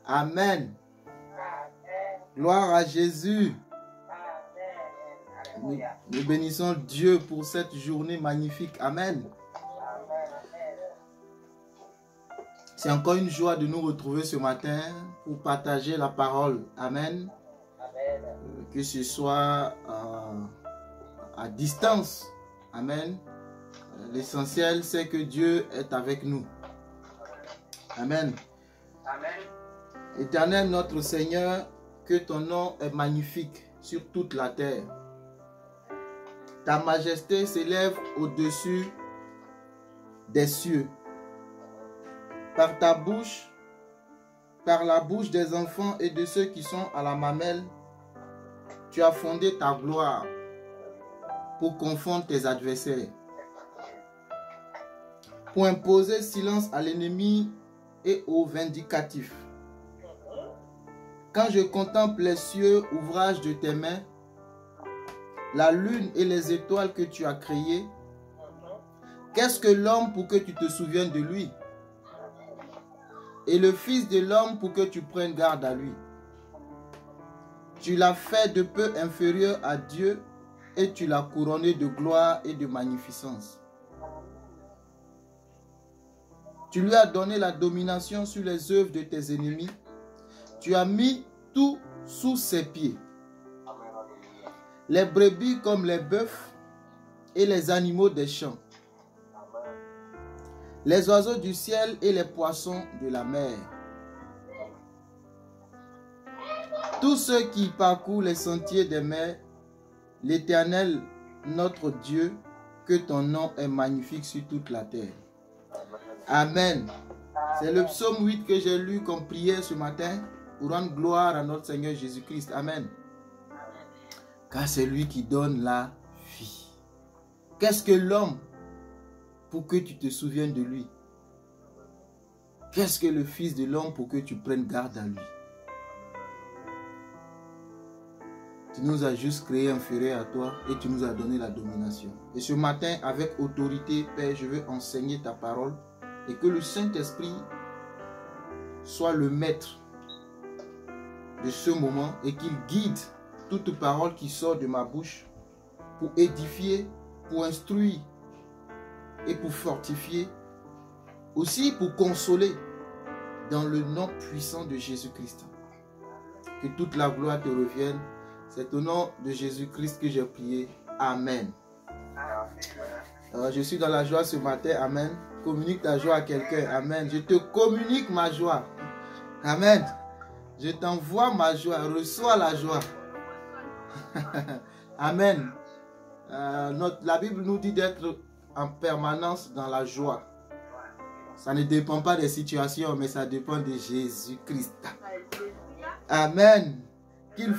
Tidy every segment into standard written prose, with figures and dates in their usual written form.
Amen. Gloire à Jésus. Nous bénissons Dieu pour cette journée magnifique. Amen. C'est encore une joie de nous retrouver ce matin pour partager la parole. Amen. Que ce soit à distance. Amen. L'essentiel, c'est que Dieu est avec nous. Amen. Éternel notre Seigneur, que ton nom est magnifique sur toute la terre. Ta majesté s'élève au-dessus des cieux. Par ta bouche, par la bouche des enfants et de ceux qui sont à la mamelle, tu as fondé ta gloire pour confondre tes adversaires, pour imposer silence à l'ennemi et aux vindicatifs. Quand je contemple les cieux, ouvrage de tes mains, la lune et les étoiles que tu as créées, qu'est-ce que l'homme pour que tu te souviennes de lui? Et le Fils de l'homme pour que tu prennes garde à lui. Tu l'as fait de peu inférieur à Dieu et tu l'as couronné de gloire et de magnificence. Tu lui as donné la domination sur les œuvres de tes ennemis. Tu as mis tout sous ses pieds. Les brebis comme les bœufs et les animaux des champs. Les oiseaux du ciel et les poissons de la mer. Tous ceux qui parcourent les sentiers des mers, l'Éternel, notre Dieu, que ton nom est magnifique sur toute la terre. Amen. C'est le psaume 8 que j'ai lu comme prière ce matin pour rendre gloire à notre Seigneur Jésus-Christ. Amen. Car c'est lui qui donne la vie. Qu'est-ce que l'homme pour que tu te souviennes de lui? Qu'est-ce que le Fils de l'homme pour que tu prennes garde à lui? Tu nous as juste créé inférieur à toi et tu nous as donné la domination. Et ce matin, avec autorité, Père, je veux enseigner ta parole et que le Saint-Esprit soit le maître de ce moment et qu'il guide toute parole qui sort de ma bouche pour édifier, pour instruire et pour fortifier, aussi pour consoler dans le nom puissant de Jésus-Christ. Que toute la gloire te revienne. C'est au nom de Jésus-Christ que j'ai prié. Amen. Je suis dans la joie ce matin. Amen. Communique ta joie à quelqu'un. Amen. Je te communique ma joie. Amen. Je t'envoie ma joie. Reçois la joie. Amen. La Bible nous dit d'être en permanence dans la joie. Ça ne dépend pas des situations, mais ça dépend de Jésus-Christ. Amen. Qu'il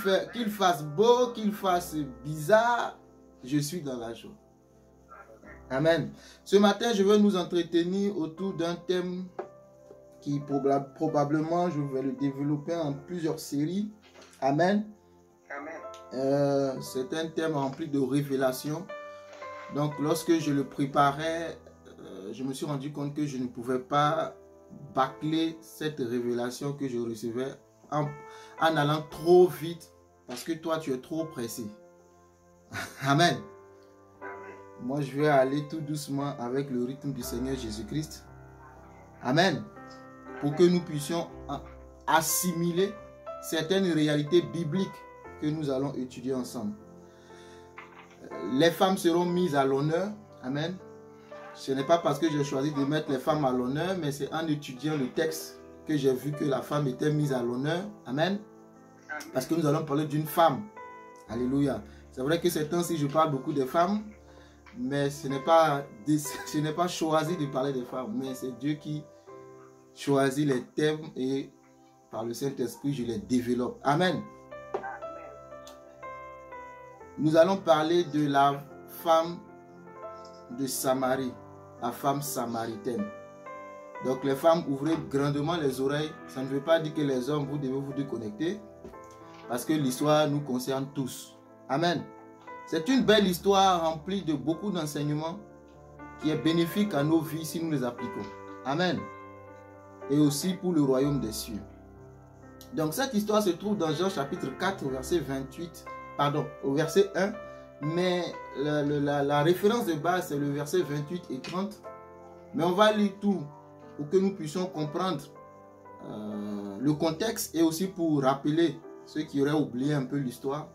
fasse beau, qu'il fasse bizarre, je suis dans la joie. Amen. Ce matin, je veux nous entretenir autour d'un thème qui probablement, je vais le développer en plusieurs séries. Amen. C'est un thème rempli de révélations. Donc, lorsque je le préparais, je me suis rendu compte que je ne pouvais pas bâcler cette révélation que je recevais en allant trop vite parce que toi, tu es trop pressé. Amen. Moi, je vais aller tout doucement avec le rythme du Seigneur Jésus-Christ. Amen. Pour que nous puissions assimiler certaines réalités bibliques que nous allons étudier ensemble. Les femmes seront mises à l'honneur. Amen. Ce n'est pas parce que j'ai choisi de mettre les femmes à l'honneur, mais c'est en étudiant le texte que j'ai vu que la femme était mise à l'honneur. Amen. Parce que nous allons parler d'une femme. Alléluia. C'est vrai que ces temps-ci, je parle beaucoup des femmes, mais ce n'est pas choisi de parler des femmes, mais c'est Dieu qui choisit les thèmes et par le Saint-Esprit, je les développe. Amen. Nous allons parler de la femme de Samarie, la femme samaritaine. Donc les femmes, ouvrez grandement les oreilles. Ça ne veut pas dire que les hommes, vous devez vous déconnecter, parce que l'histoire nous concerne tous. Amen. C'est une belle histoire remplie de beaucoup d'enseignements qui est bénéfique à nos vies si nous les appliquons. Amen. Et aussi pour le royaume des cieux. Donc cette histoire se trouve dans Jean chapitre 4 au verset 28, pardon, au verset 1. Mais la référence de base c'est le verset 28 et 30. Mais on va lire tout pour que nous puissions comprendre le contexte et aussi pour rappeler ceux qui auraient oublié un peu l'histoire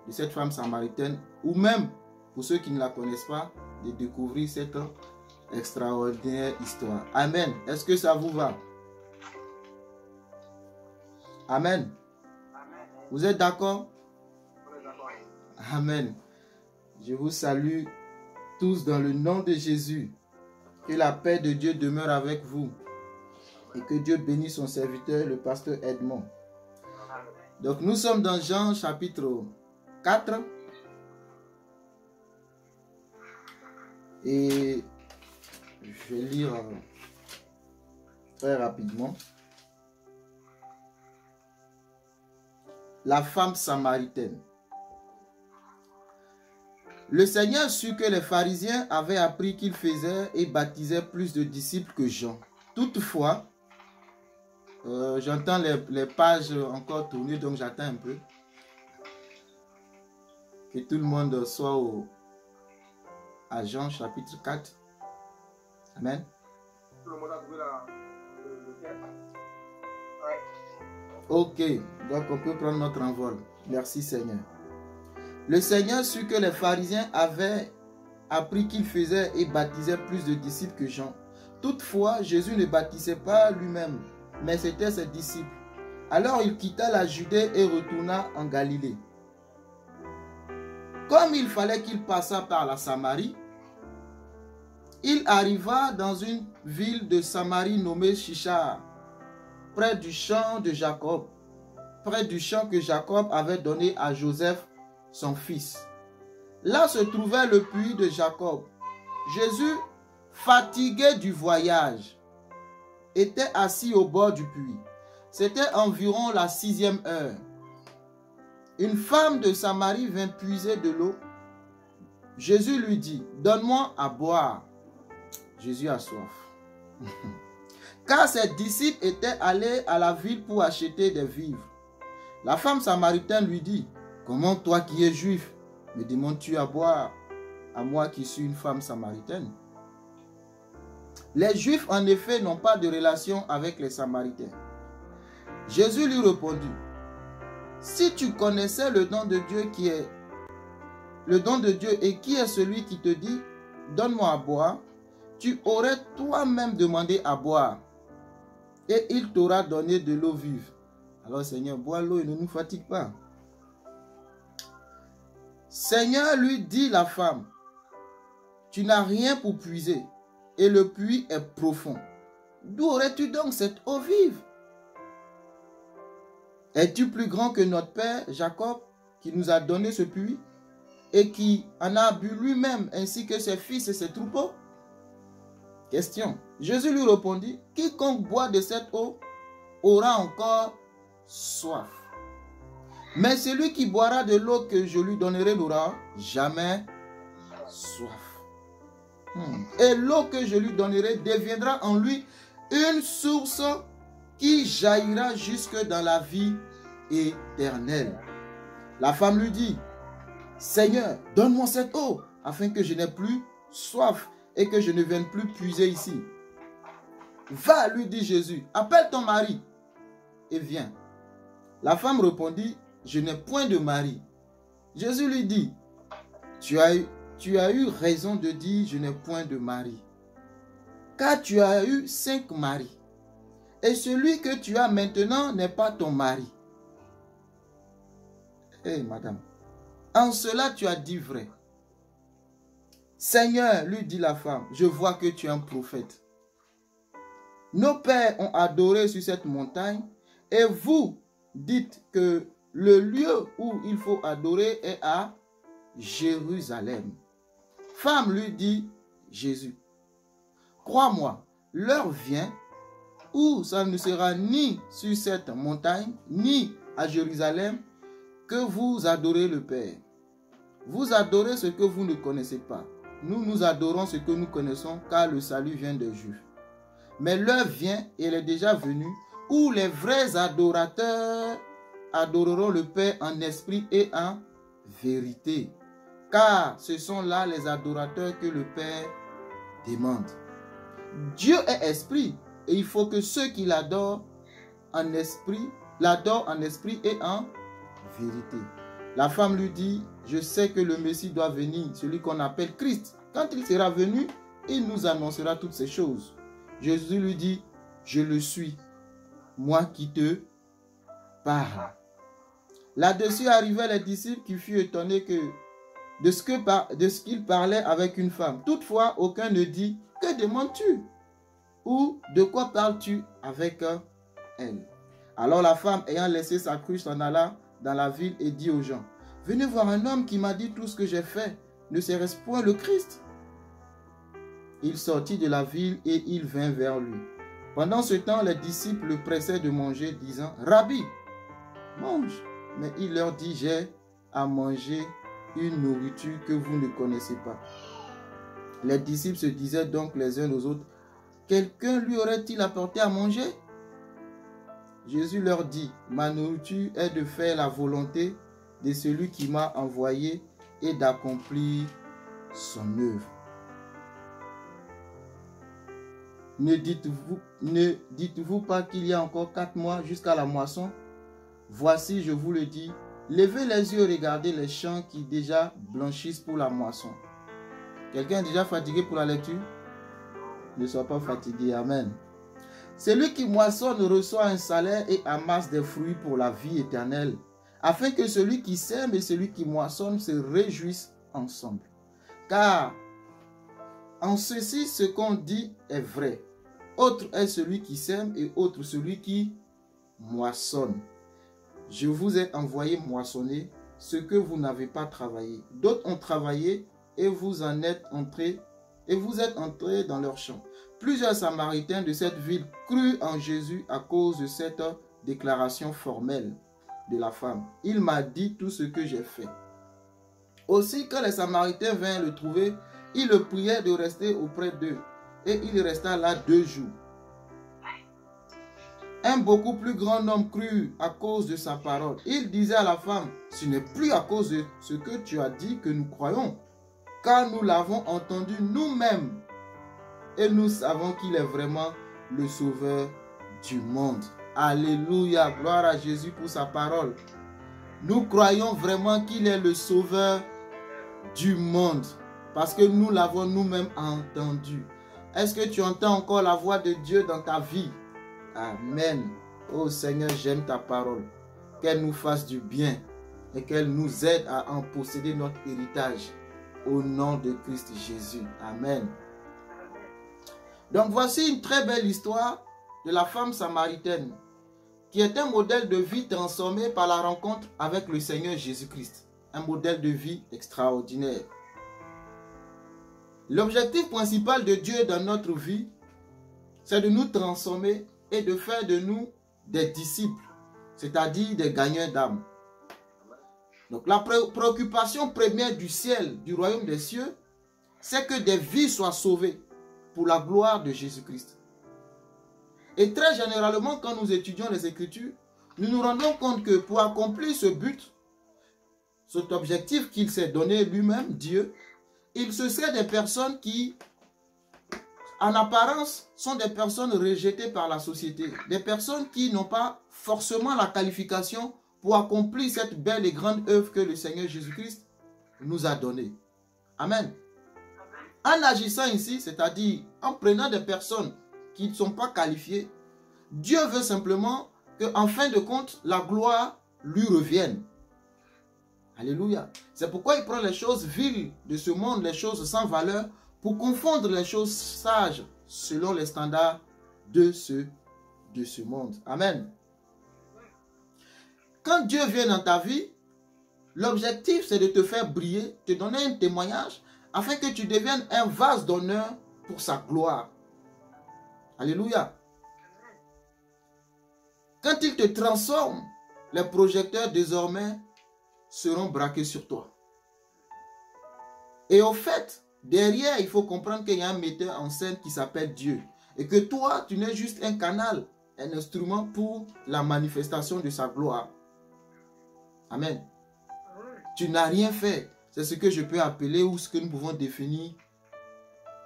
de cette femme samaritaine, ou même pour ceux qui ne la connaissent pas, de découvrir cette extraordinaire histoire. Amen. Est-ce que ça vous va? Amen. Vous êtes d'accord? Amen. Je vous salue tous dans le nom de Jésus. Que la paix de Dieu demeure avec vous. Et que Dieu bénisse son serviteur, le pasteur Edmond. Donc nous sommes dans Jean chapitre 4. Et je vais lire très rapidement. La femme samaritaine. Le Seigneur sut que les pharisiens avaient appris qu'il faisait et baptisait plus de disciples que Jean. Toutefois, j'entends les pages encore tourner, donc j'attends un peu. Que tout le monde soit à Jean chapitre 4. Amen. Tout le monde a trouvé le texte? Ok, donc on peut prendre notre envol. Merci Seigneur. Le Seigneur sut que les pharisiens avaient appris qu'il faisait et baptisait plus de disciples que Jean. Toutefois, Jésus ne baptisait pas lui-même, mais c'était ses disciples. Alors il quitta la Judée et retourna en Galilée. Comme il fallait qu'il passât par la Samarie, il arriva dans une ville de Samarie nommée Sychar, près du champ de Jacob, près du champ que Jacob avait donné à Joseph, son fils. Là se trouvait le puits de Jacob. Jésus, fatigué du voyage, était assis au bord du puits. C'était environ la 6e heure. Une femme de Samarie vint puiser de l'eau. Jésus lui dit, « Donne-moi à boire. » Jésus a soif. Car ses disciples étaient allés à la ville pour acheter des vivres. La femme samaritaine lui dit, « Comment toi qui es juif, me demandes-tu à boire, à moi qui suis une femme samaritaine? » Les Juifs, en effet, n'ont pas de relation avec les Samaritains. Jésus lui répondit, « Si tu connaissais le don de Dieu et qui est celui qui te dit, donne-moi à boire, tu aurais toi-même demandé à boire, et il t'aura donné de l'eau vive. » Alors Seigneur, bois l'eau et ne nous fatigue pas. Seigneur, lui dit la femme, tu n'as rien pour puiser, et le puits est profond. D'où aurais-tu donc cette eau vive? Es-tu plus grand que notre père Jacob, qui nous a donné ce puits, et qui en a bu lui-même, ainsi que ses fils et ses troupeaux? Question. Jésus lui répondit, quiconque boit de cette eau aura encore soif. Mais celui qui boira de l'eau que je lui donnerai n'aura jamais soif. Et l'eau que je lui donnerai deviendra en lui une source qui jaillira jusque dans la vie éternelle. La femme lui dit, Seigneur, donne-moi cette eau, afin que je n'ai plus soif et que je ne vienne plus puiser ici. Va, lui dit Jésus, appelle ton mari et viens. La femme répondit, je n'ai point de mari. Jésus lui dit, tu as eu raison de dire, je n'ai point de mari. Car tu as eu 5 maris. Et celui que tu as maintenant n'est pas ton mari. Eh, madame, en cela tu as dit vrai. Seigneur, lui dit la femme, je vois que tu es un prophète. Nos pères ont adoré sur cette montagne, et vous dites que le lieu où il faut adorer est à Jérusalem. Femme, lui dit Jésus, crois-moi, l'heure vient où ça ne sera ni sur cette montagne, ni à Jérusalem, que vous adorez le Père. Vous adorez ce que vous ne connaissez pas. Nous adorons ce que nous connaissons, car le salut vient des Juifs. Mais l'heure vient, et elle est déjà venue, où les vrais adorateurs adoreront le Père en esprit et en vérité. Car ce sont là les adorateurs que le Père demande. Dieu est esprit et il faut que ceux qui l'adorent en esprit, l'adorent en esprit et en vérité. La femme lui dit, je sais que le Messie doit venir, celui qu'on appelle Christ. Quand il sera venu, il nous annoncera toutes ces choses. Jésus lui dit, je le suis, moi qui te parle. Là-dessus arrivaient les disciples qui furent étonnés de ce qu'il parlait avec une femme. Toutefois, aucun ne dit, que demandes-tu? Ou de quoi parles-tu avec elle? Alors la femme, ayant laissé sa cruche, s'en alla dans la ville et dit aux gens, venez voir un homme qui m'a dit tout ce que j'ai fait. Ne serait-ce point le Christ? Il sortit de la ville et il vint vers lui. Pendant ce temps, les disciples le pressaient de manger, disant, Rabbi, mange. Mais il leur dit, j'ai à manger une nourriture que vous ne connaissez pas. Les disciples se disaient donc les uns aux autres, quelqu'un lui aurait-il apporté à manger? Jésus leur dit, ma nourriture est de faire la volonté de celui qui m'a envoyé et d'accomplir son œuvre. Ne dites-vous pas qu'il y a encore 4 mois jusqu'à la moisson? Voici, je vous le dis, levez les yeux et regardez les champs qui déjà blanchissent pour la moisson. Quelqu'un est déjà fatigué pour la lecture? Ne sois pas fatigué, amen. Celui qui moissonne reçoit un salaire et amasse des fruits pour la vie éternelle, afin que celui qui sème et celui qui moissonne se réjouissent ensemble. Car en ceci, ce qu'on dit est vrai. Autre est celui qui sème et autre celui qui moissonne. Je vous ai envoyé moissonner ce que vous n'avez pas travaillé. D'autres ont travaillé et vous êtes entrés dans leur champ. Plusieurs Samaritains de cette ville crurent en Jésus à cause de cette déclaration formelle de la femme. Il m'a dit tout ce que j'ai fait. Aussi, quand les Samaritains vinrent le trouver, ils le prièrent de rester auprès d'eux. Et il resta là 2 jours. Un beaucoup plus grand nombre crut à cause de sa parole. Il disait à la femme, ce n'est plus à cause de ce que tu as dit que nous croyons, car nous l'avons entendu nous-mêmes. Et nous savons qu'il est vraiment le sauveur du monde. Alléluia, gloire à Jésus pour sa parole. Nous croyons vraiment qu'il est le sauveur du monde. Parce que nous l'avons nous-mêmes entendu. Est-ce que tu entends encore la voix de Dieu dans ta vie? Amen. Oh Seigneur, j'aime ta parole. Qu'elle nous fasse du bien et qu'elle nous aide à en posséder notre héritage. Au nom de Christ Jésus. Amen. Donc voici une très belle histoire de la femme samaritaine qui est un modèle de vie transformé par la rencontre avec le Seigneur Jésus-Christ. Un modèle de vie extraordinaire. L'objectif principal de Dieu dans notre vie, c'est de nous transformer et de faire de nous des disciples, c'est-à-dire des gagnants d'âme. Donc la préoccupation première du ciel, du royaume des cieux, c'est que des vies soient sauvées pour la gloire de Jésus-Christ. Et très généralement, quand nous étudions les Écritures, nous nous rendons compte que pour accomplir ce but, cet objectif qu'il s'est donné lui-même, Dieu, il se sert des personnes qui, en apparence, sont des personnes rejetées par la société. Des personnes qui n'ont pas forcément la qualification pour accomplir cette belle et grande œuvre que le Seigneur Jésus-Christ nous a donnée. Amen. En agissant ici, c'est-à-dire en prenant des personnes qui ne sont pas qualifiées, Dieu veut simplement qu'en fin de compte, la gloire lui revienne. Alléluia. C'est pourquoi il prend les choses viles de ce monde, les choses sans valeur, pour confondre les choses sages selon les standards de ce monde. Amen. Quand Dieu vient dans ta vie, l'objectif c'est de te faire briller, te donner un témoignage, afin que tu deviennes un vase d'honneur pour sa gloire. Alléluia. Quand il te transforme, les projecteurs désormais seront braqués sur toi. Et au fait, derrière, il faut comprendre qu'il y a un metteur en scène qui s'appelle Dieu. Et que toi, tu n'es juste un canal un instrument pour la manifestation de sa gloire. Amen. Tu n'as rien fait. C'est ce que je peux appeler ou ce que nous pouvons définir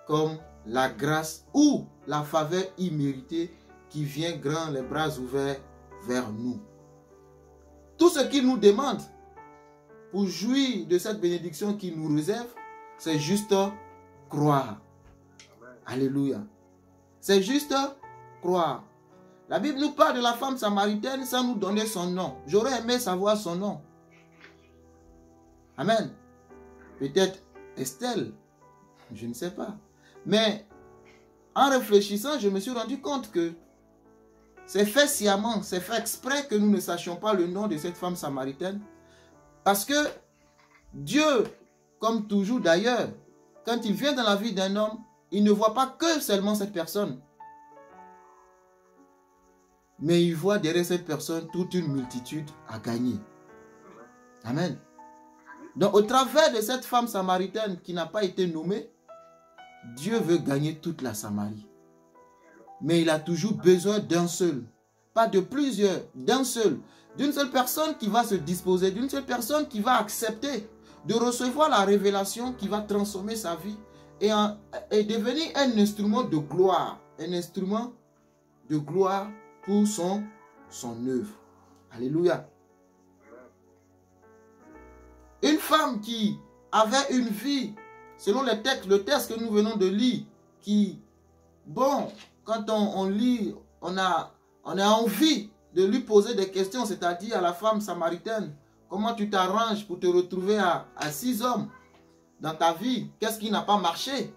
comme la grâce ou la faveur imméritée qui vient grand les bras ouverts vers nous. Tout ce qu'il nous demande pour jouir de cette bénédiction qu'il nous réserve, c'est juste croire. Alléluia. C'est juste croire. La Bible nous parle de la femme samaritaine sans nous donner son nom. J'aurais aimé savoir son nom. Amen. Peut-être Estelle. Je ne sais pas. Mais en réfléchissant, je me suis rendu compte que c'est fait sciemment, c'est fait exprès que nous ne sachions pas le nom de cette femme samaritaine. Parce que Dieu, comme toujours d'ailleurs, quand il vient dans la vie d'un homme, il ne voit pas que seulement cette personne. Mais il voit derrière cette personne toute une multitude à gagner. Amen. Donc au travers de cette femme samaritaine qui n'a pas été nommée, Dieu veut gagner toute la Samarie. Mais il a toujours besoin d'un seul. Pas de plusieurs, d'un seul. D'une seule personne qui va se disposer, d'une seule personne qui va accepter de recevoir la révélation qui va transformer sa vie et devenir un instrument de gloire. Un instrument de gloire pour son œuvre. Alléluia. Une femme qui avait une vie, selon le texte que nous venons de lire, qui, bon, quand on lit, on a envie de lui poser des questions, c'est-à-dire à la femme samaritaine, comment tu t'arranges pour te retrouver à 6 hommes dans ta vie? Qu'est-ce qui n'a pas marché?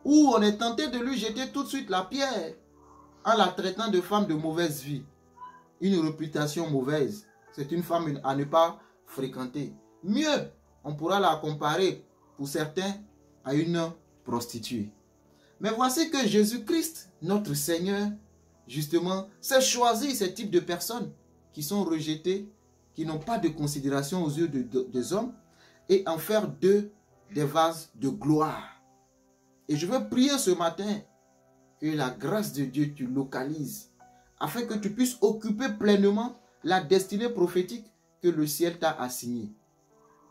Ou on est tenté de lui jeter tout de suite la pierre en la traitant de femme de mauvaise vie. Une réputation mauvaise. C'est une femme à ne pas fréquenter. Mieux, on pourra la comparer pour certains à une prostituée. Mais voici que Jésus-Christ, notre Seigneur, justement, s'est choisi ce type de personnes qui sont rejetées, qui n'ont pas de considération aux yeux des hommes, et en faire d'eux des vases de gloire. Et je veux prier ce matin que la grâce de Dieu te localise, afin que tu puisses occuper pleinement la destinée prophétique que le ciel t'a assignée.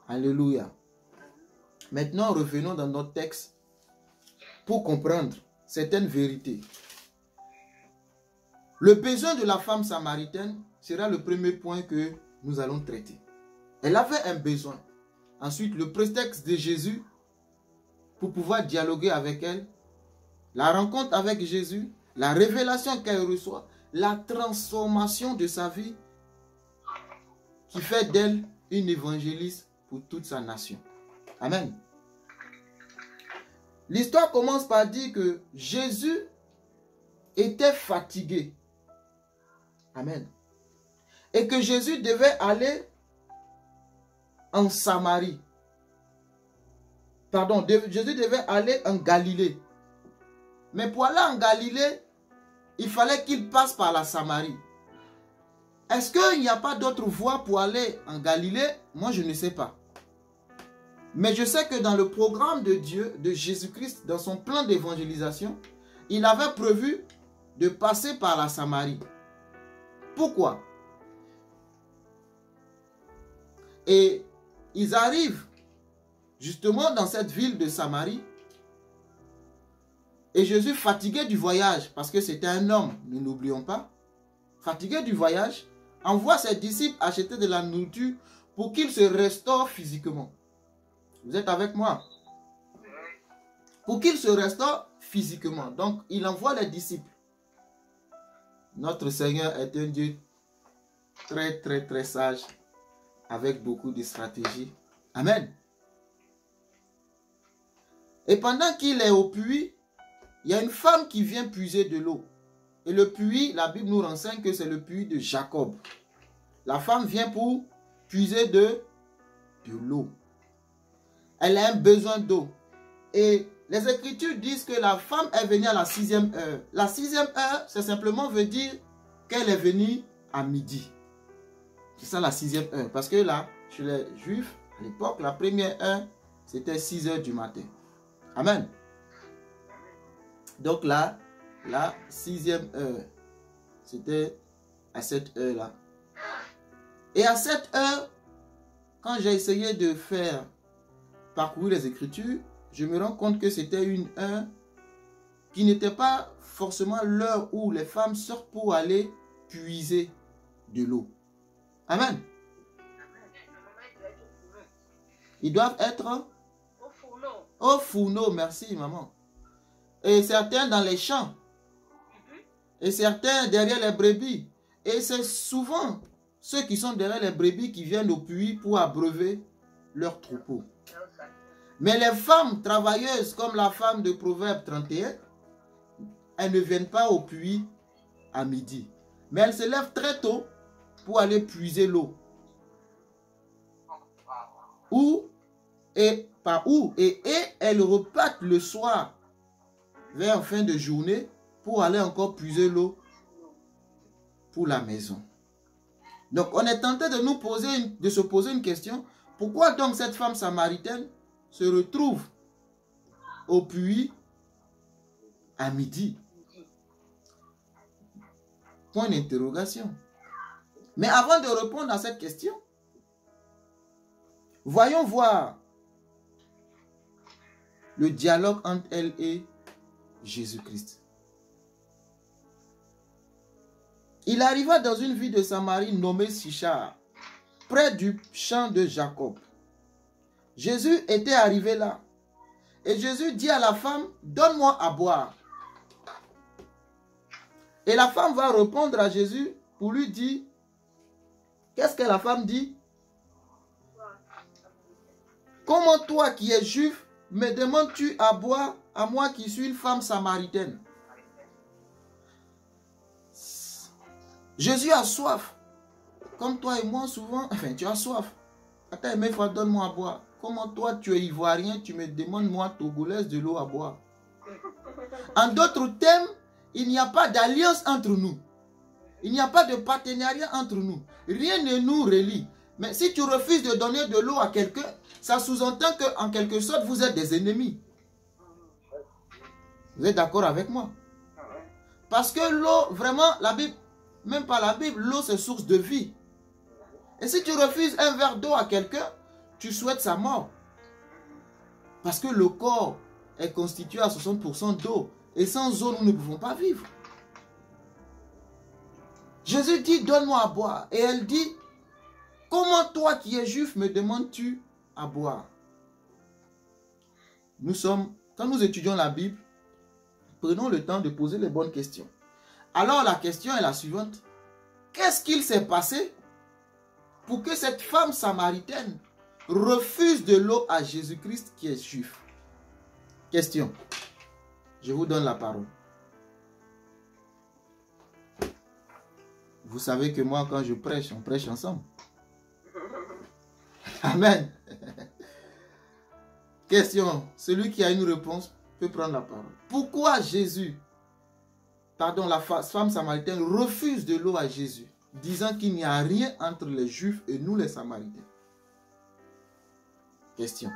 Alléluia. Maintenant, revenons dans notre texte pour comprendre certaines vérités. Le besoin de la femme samaritaine sera le premier point que nous allons traiter. Elle avait un besoin. Ensuite, le prétexte de Jésus pour pouvoir dialoguer avec elle, la rencontre avec Jésus, la révélation qu'elle reçoit, la transformation de sa vie qui fait d'elle une évangéliste pour toute sa nation. Amen. L'histoire commence par dire que Jésus était fatigué. Amen. Et que Jésus devait aller en Samarie. Pardon, Jésus devait aller en Galilée. Mais pour aller en Galilée, il fallait qu'il passe par la Samarie. Est-ce qu'il n'y a pas d'autre voie pour aller en Galilée? Moi, je ne sais pas. Mais je sais que dans le programme de Dieu, de Jésus-Christ, dans son plan d'évangélisation, il avait prévu de passer par la Samarie. Pourquoi? Et ils arrivent justement dans cette ville de Samarie. Et Jésus, fatigué du voyage, parce que c'était un homme, nous n'oublions pas, fatigué du voyage, envoie ses disciples acheter de la nourriture pour qu'ils se restaurent physiquement. Vous êtes avec moi? Pour qu'ils se restaurent physiquement. Donc, il envoie les disciples. Notre Seigneur est un Dieu très, très, très sage, avec beaucoup de stratégie. Amen. Et pendant qu'il est au puits, il y a une femme qui vient puiser de l'eau. Et le puits, la Bible nous renseigne que c'est le puits de Jacob. La femme vient pour puiser de l'eau. Elle a un besoin d'eau. Et les Écritures disent que la femme est venue à la 6e heure. La 6e heure, c'est simplement veut dire qu'elle est venue à midi. C'est ça la 6e heure. Parce que là, chez les Juifs, à l'époque, la première heure, c'était 6 heures du matin. Amen. Donc là, la 6e heure, C'était à cette heure-là. Et à cette heure, quand j'ai essayé de faire parcourir les Écritures, je me rends compte que c'était une heure qui n'était pas forcément l'heure où les femmes sortent pour aller puiser de l'eau. Amen. Ils doivent être au fourneau. Merci, maman. Et certains dans les champs. Et certains derrière les brebis. Et c'est souvent ceux qui sont derrière les brebis qui viennent au puits pour abreuver leurs troupeaux. Mais les femmes travailleuses, comme la femme de Proverbe 31, elles ne viennent pas au puits à midi. Mais elles se lèvent très tôt pour aller puiser l'eau. Et elles repartent le soir vers fin de journée pour aller encore puiser l'eau pour la maison. Donc on est tenté de se poser une question. Pourquoi donc cette femme samaritaine se retrouve au puits à midi? Point d'interrogation. Mais avant de répondre à cette question, voyons voir le dialogue entre elle et Jésus-Christ. Il arriva dans une ville de Samarie nommée Sichar, près du champ de Jacob. Jésus était arrivé là. Et Jésus dit à la femme, donne-moi à boire. Et la femme va répondre à Jésus pour lui dire, qu'est-ce que la femme dit? Comment toi qui es juif, me demandes-tu à boire à moi qui suis une femme samaritaine? Jésus a soif. Comme toi et moi souvent, enfin tu as soif. Attends, mais fois donne-moi à boire. Comment toi tu es ivoirien, tu me demandes moi togolaise de l'eau à boire? En d'autres termes, il n'y a pas d'alliance entre nous. Il n'y a pas de partenariat entre nous. Rien ne nous relie. Mais si tu refuses de donner de l'eau à quelqu'un, ça sous-entend qu'en quelque sorte, vous êtes des ennemis. Vous êtes d'accord avec moi? Parce que l'eau, vraiment, la Bible, même pas la Bible, l'eau c'est source de vie. Et si tu refuses un verre d'eau à quelqu'un, tu souhaites sa mort. Parce que le corps est constitué à 60% d'eau. Et sans eau, nous ne pouvons pas vivre. Jésus dit, donne-moi à boire. Et elle dit, comment toi qui es juif me demandes-tu à boire? Quand nous étudions la Bible, prenons le temps de poser les bonnes questions. Alors la question est la suivante. Qu'est-ce qu'il s'est passé pour que cette femme samaritaine refuse de l'eau à Jésus-Christ qui est juif? Question. Je vous donne la parole. Vous savez que moi, quand je prêche, on prêche ensemble. Amen. Question. Celui qui a une réponse peut prendre la parole. Pourquoi la femme samaritaine refuse de l'eau à Jésus, disant qu'il n'y a rien entre les Juifs et nous les Samaritains? Question.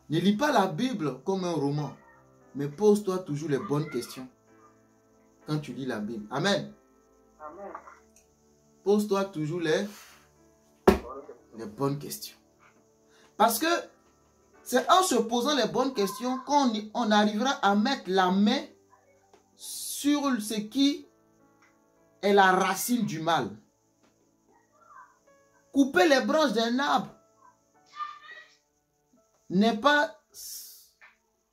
Ne lis pas la Bible comme un roman, mais pose-toi toujours les bonnes questions quand tu lis la Bible. Amen. Amen. Pose-toi toujours les bonnes questions. Parce que c'est en se posant les bonnes questions qu'on arrivera à mettre la main sur ce qui est la racine du mal. Couper les branches d'un arbre n'est pas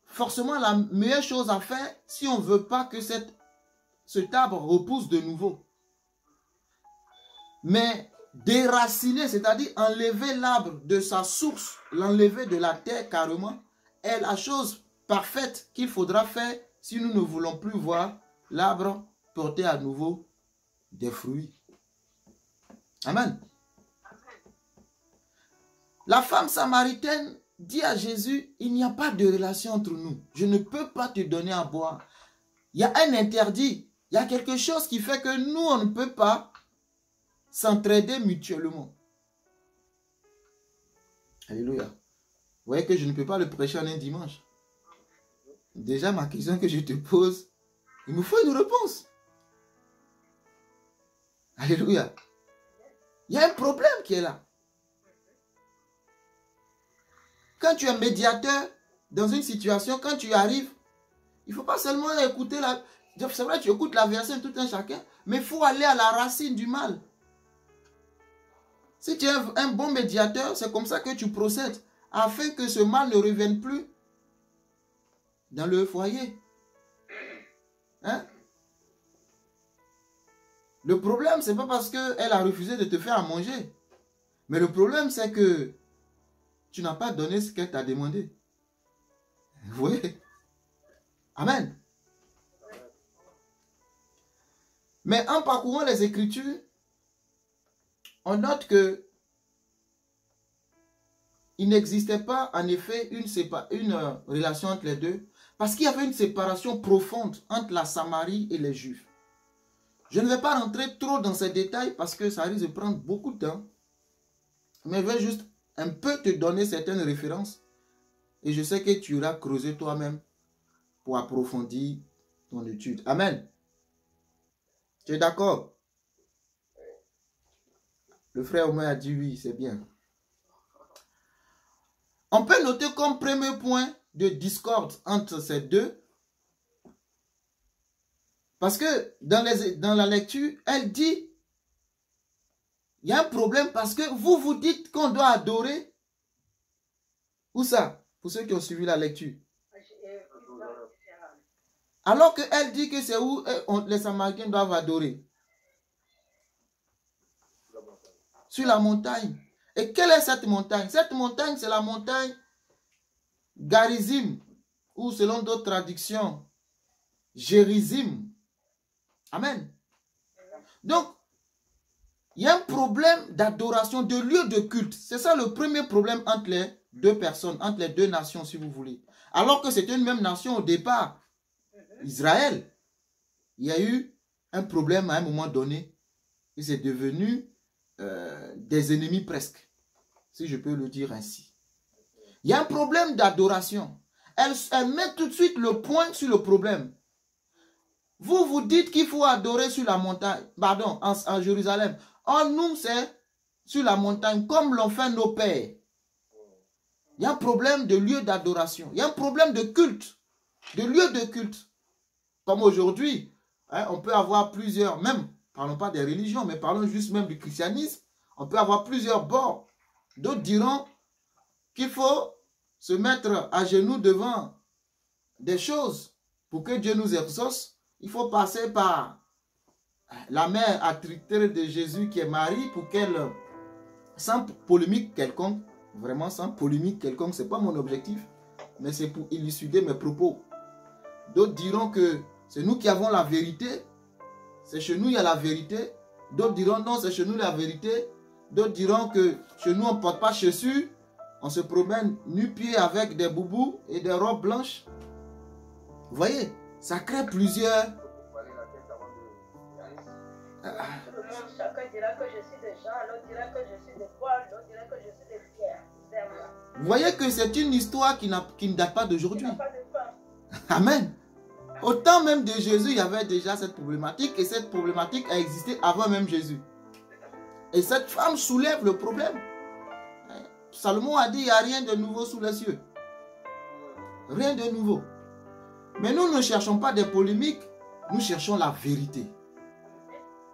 forcément la meilleure chose à faire si on ne veut pas que cet arbre repousse de nouveau. Mais déraciner, c'est-à-dire enlever l'arbre de sa source, l'enlever de la terre carrément, est la chose parfaite qu'il faudra faire si nous ne voulons plus voir l'arbre porter à nouveau des fruits. Amen. La femme samaritaine dit à Jésus, il n'y a pas de relation entre nous. Je ne peux pas te donner à boire. Il y a un interdit. Il y a quelque chose qui fait que nous, on ne peut pas s'entraider mutuellement. Alléluia. Vous voyez que je ne peux pas le prêcher en un dimanche. déjà ma question que je te pose, il me faut une réponse. Alléluia. Il y a un problème qui est là. Quand tu es médiateur dans une situation, quand tu arrives, il ne faut pas seulement écouter la... C'est vrai, tu écoutes la version tout un chacun, mais il faut aller à la racine du mal. Si tu es un bon médiateur, c'est comme ça que tu procèdes, afin que ce mal ne revienne plus dans le foyer. Hein? Le problème, ce n'est pas parce qu'elle a refusé de te faire à manger. Mais le problème, c'est que tu n'as pas donné ce qu'elle t'a demandé. Vous voyez? Amen. Mais en parcourant les Écritures, on note que il n'existait pas en effet une relation entre les deux, parce qu'il y avait une séparation profonde entre la Samarie et les Juifs. Je ne vais pas rentrer trop dans ces détails parce que ça risque de prendre beaucoup de temps, mais je vais juste un peu te donner certaines références et je sais que tu auras creusé toi-même pour approfondir ton étude. Amen. Tu es d'accord? Le frère Omer a dit oui, c'est bien. On peut noter comme premier point de discorde entre ces deux, parce que dans la lecture, elle dit, il y a un problème parce que vous dites qu'on doit adorer. Où ça? Pour ceux qui ont suivi la lecture. Alors qu'elle dit que c'est où les Samaritains doivent adorer. Sur la montagne. Et quelle est cette montagne? Cette montagne, c'est la montagne Garizim, ou selon d'autres traductions, Gérizim. Amen. Donc, il y a un problème d'adoration, de lieu de culte. C'est ça le premier problème entre les deux personnes, entre les deux nations, si vous voulez. Alors que c'était une même nation au départ, Israël. Il y a eu un problème à un moment donné. Et c'est devenu des ennemis presque, si je peux le dire ainsi. Il y a un problème d'adoration. Elle met tout de suite le point sur le problème. Vous dites qu'il faut adorer sur la montagne, pardon, en Jérusalem. En nous, c'est sur la montagne, comme l'ont fait nos pères. Il y a un problème de lieu d'adoration. Il y a un problème de culte, de lieu de culte. Comme aujourd'hui, hein, on peut avoir plusieurs, même, parlons pas des religions, mais parlons juste même du christianisme. On peut avoir plusieurs bords. D'autres diront qu'il faut se mettre à genoux devant des choses pour que Dieu nous exauce. Il faut passer par la mère attractrice de Jésus qui est Marie pour qu'elle, sans polémique quelconque, vraiment sans polémique quelconque, ce n'est pas mon objectif, mais c'est pour illustrer mes propos. D'autres diront que c'est nous qui avons la vérité, c'est chez nous il y a la vérité. D'autres diront non, c'est chez nous la vérité. D'autres diront que chez nous on ne porte pas chaussures, on se promène nu-pieds avec des boubous et des robes blanches. Vous voyez, ça crée plusieurs... Chacun dira que je suis de Jean, l'autre dira que je suis de Paul, l'autre dira que je suis de Pierre. Vous voyez que c'est une histoire qui ne date pas d'aujourd'hui. Amen. Au temps même de Jésus, il y avait déjà cette problématique et cette problématique a existé avant même Jésus. Et cette femme soulève le problème. Salomon a dit, il n'y a rien de nouveau sous les cieux. Rien de nouveau. Mais nous ne cherchons pas des polémiques, nous cherchons la vérité.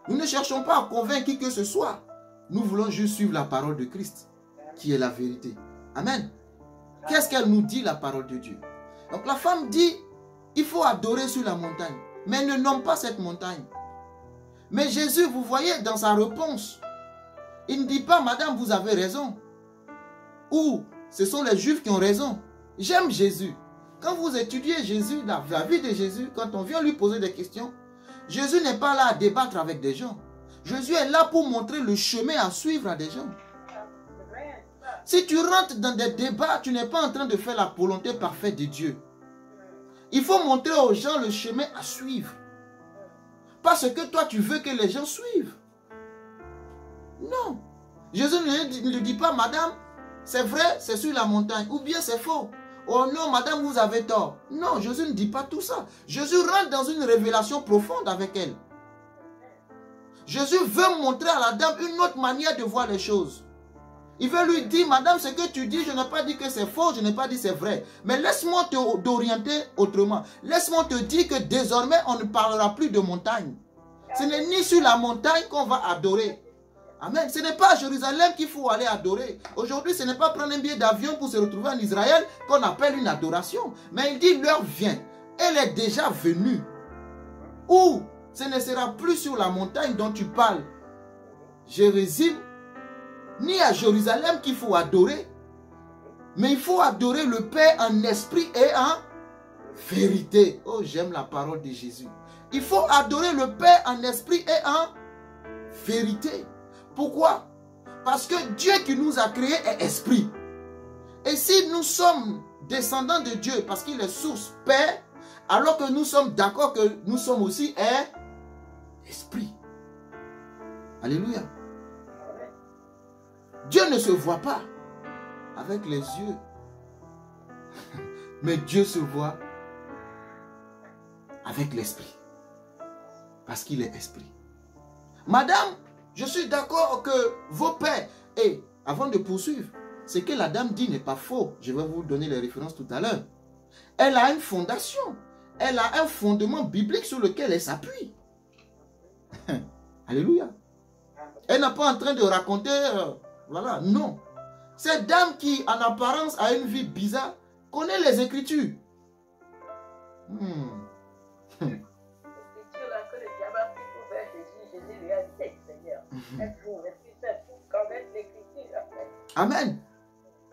Nous ne cherchons pas à convaincre qui que ce soit. Nous voulons juste suivre la parole de Christ, qui est la vérité. Amen. Qu'est-ce qu'elle nous dit, la parole de Dieu? Donc la femme dit, il faut adorer sur la montagne. Mais elle ne nomme pas cette montagne. Mais Jésus, vous voyez, dans sa réponse, il ne dit pas, madame, vous avez raison. Ou, ce sont les Juifs qui ont raison. J'aime Jésus. Quand vous étudiez Jésus, la vie de Jésus, quand on vient lui poser des questions, Jésus n'est pas là à débattre avec des gens. Jésus est là pour montrer le chemin à suivre à des gens. Si tu rentres dans des débats, tu n'es pas en train de faire la volonté parfaite de Dieu. Il faut montrer aux gens le chemin à suivre. Parce que toi, tu veux que les gens suivent. Non. Jésus ne dit pas, madame, c'est vrai, c'est sur la montagne. Ou bien c'est faux. Oh non, madame, vous avez tort. Non, Jésus ne dit pas tout ça. Jésus rentre dans une révélation profonde avec elle. Jésus veut montrer à la dame une autre manière de voir les choses. Il veut lui dire, madame, ce que tu dis, je n'ai pas dit que c'est faux, je n'ai pas dit que c'est vrai. Mais laisse-moi t'orienter autrement. Laisse-moi te dire que désormais, on ne parlera plus de montagne. Ce n'est ni sur la montagne qu'on va adorer. Amen. Ce n'est pas à Jérusalem qu'il faut aller adorer. Aujourd'hui, ce n'est pas prendre un billet d'avion pour se retrouver en Israël qu'on appelle une adoration. Mais il dit, l'heure vient. Elle est déjà venue. Où ce ne sera plus sur la montagne dont tu parles, Jérusalem, ni à Jérusalem qu'il faut adorer. Mais il faut adorer le Père en esprit et en vérité. Oh, j'aime la parole de Jésus. Il faut adorer le Père en esprit et en vérité. Pourquoi? Parce que Dieu qui nous a créés est esprit. Et si nous sommes descendants de Dieu, parce qu'il est source Père, alors que nous sommes d'accord que nous sommes aussi esprit. Alléluia. Dieu ne se voit pas avec les yeux. Mais Dieu se voit avec l'esprit. Parce qu'il est esprit. Madame, je suis d'accord que vos pères, et avant de poursuivre, ce que la dame dit n'est pas faux. Je vais vous donner les références tout à l'heure. Elle a une fondation. Elle a un fondement biblique sur lequel elle s'appuie. Alléluia. Elle n'est pas en train de raconter, voilà, non. Cette dame qui, en apparence, a une vie bizarre, connaît les Écritures. Amen.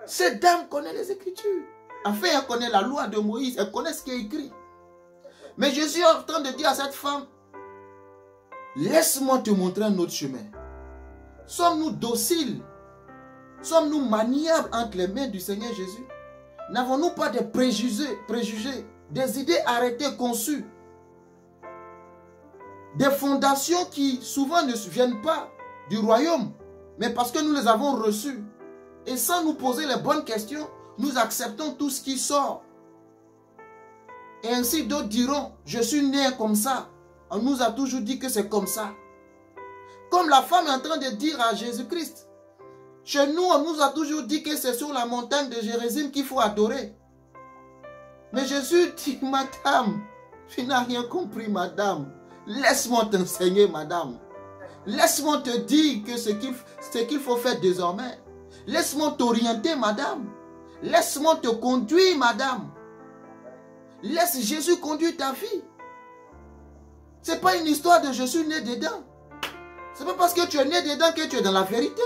Cette dame connaît les Écritures. Enfin, elle connaît la loi de Moïse. Elle connaît ce qui est écrit. Mais Jésus est en train de dire à cette femme, laisse-moi te montrer un autre chemin. Sommes-nous dociles? Sommes-nous maniables entre les mains du Seigneur Jésus? N'avons-nous pas des préjugés, des idées arrêtées, conçues? Des fondations qui souvent ne viennent pas du royaume, mais parce que nous les avons reçues. Et sans nous poser les bonnes questions, nous acceptons tout ce qui sort. Et ainsi d'autres diront, je suis né comme ça. On nous a toujours dit que c'est comme ça. Comme la femme est en train de dire à Jésus-Christ. Chez nous, on nous a toujours dit que c'est sur la montagne de Jérusalem qu'il faut adorer. Mais Jésus dit, madame, tu n'as rien compris, madame. Laisse-moi t'enseigner, madame. Laisse-moi te dire que ce qu'il faut faire désormais. Laisse-moi t'orienter, madame. Laisse-moi te conduire, madame. Laisse Jésus conduire ta vie. Ce n'est pas une histoire de je suis né dedans. Ce n'est pas parce que tu es né dedans que tu es dans la vérité.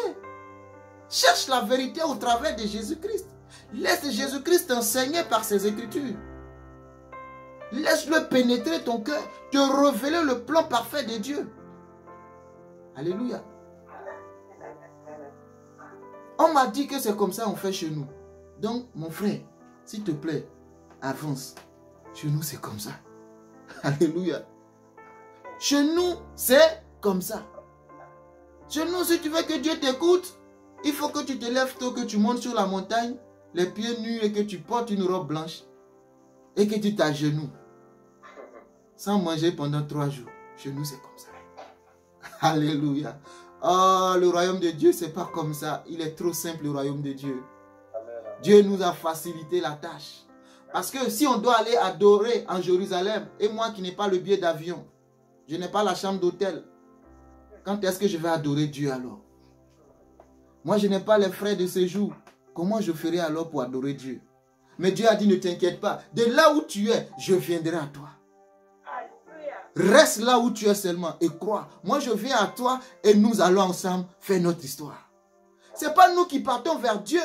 Cherche la vérité au travers de Jésus-Christ. Laisse Jésus-Christ t'enseigner par ses Écritures. Laisse-le pénétrer ton cœur, te révéler le plan parfait de Dieu. Alléluia. On m'a dit que c'est comme ça on fait chez nous. Donc, mon frère, s'il te plaît, avance. Chez nous, c'est comme ça. Alléluia. Chez nous, c'est comme ça. Chez nous, si tu veux que Dieu t'écoute, il faut que tu te lèves tôt, que tu montes sur la montagne, les pieds nus et que tu portes une robe blanche et que tu t'agenouilles. Sans manger pendant 3 jours. Chez nous, c'est comme ça. Alléluia. Oh, le royaume de Dieu, c'est pas comme ça. Il est trop simple, le royaume de Dieu. Dieu nous a facilité la tâche. Parce que si on doit aller adorer en Jérusalem, et moi qui n'ai pas le billet d'avion, je n'ai pas la chambre d'hôtel, quand est-ce que je vais adorer Dieu alors? Moi, je n'ai pas les frais de séjour. Comment je ferai alors pour adorer Dieu? Mais Dieu a dit, ne t'inquiète pas. De là où tu es, je viendrai à toi. Reste là où tu es seulement et crois. Moi, je viens à toi et nous allons ensemble faire notre histoire. Ce n'est pas nous qui partons vers Dieu.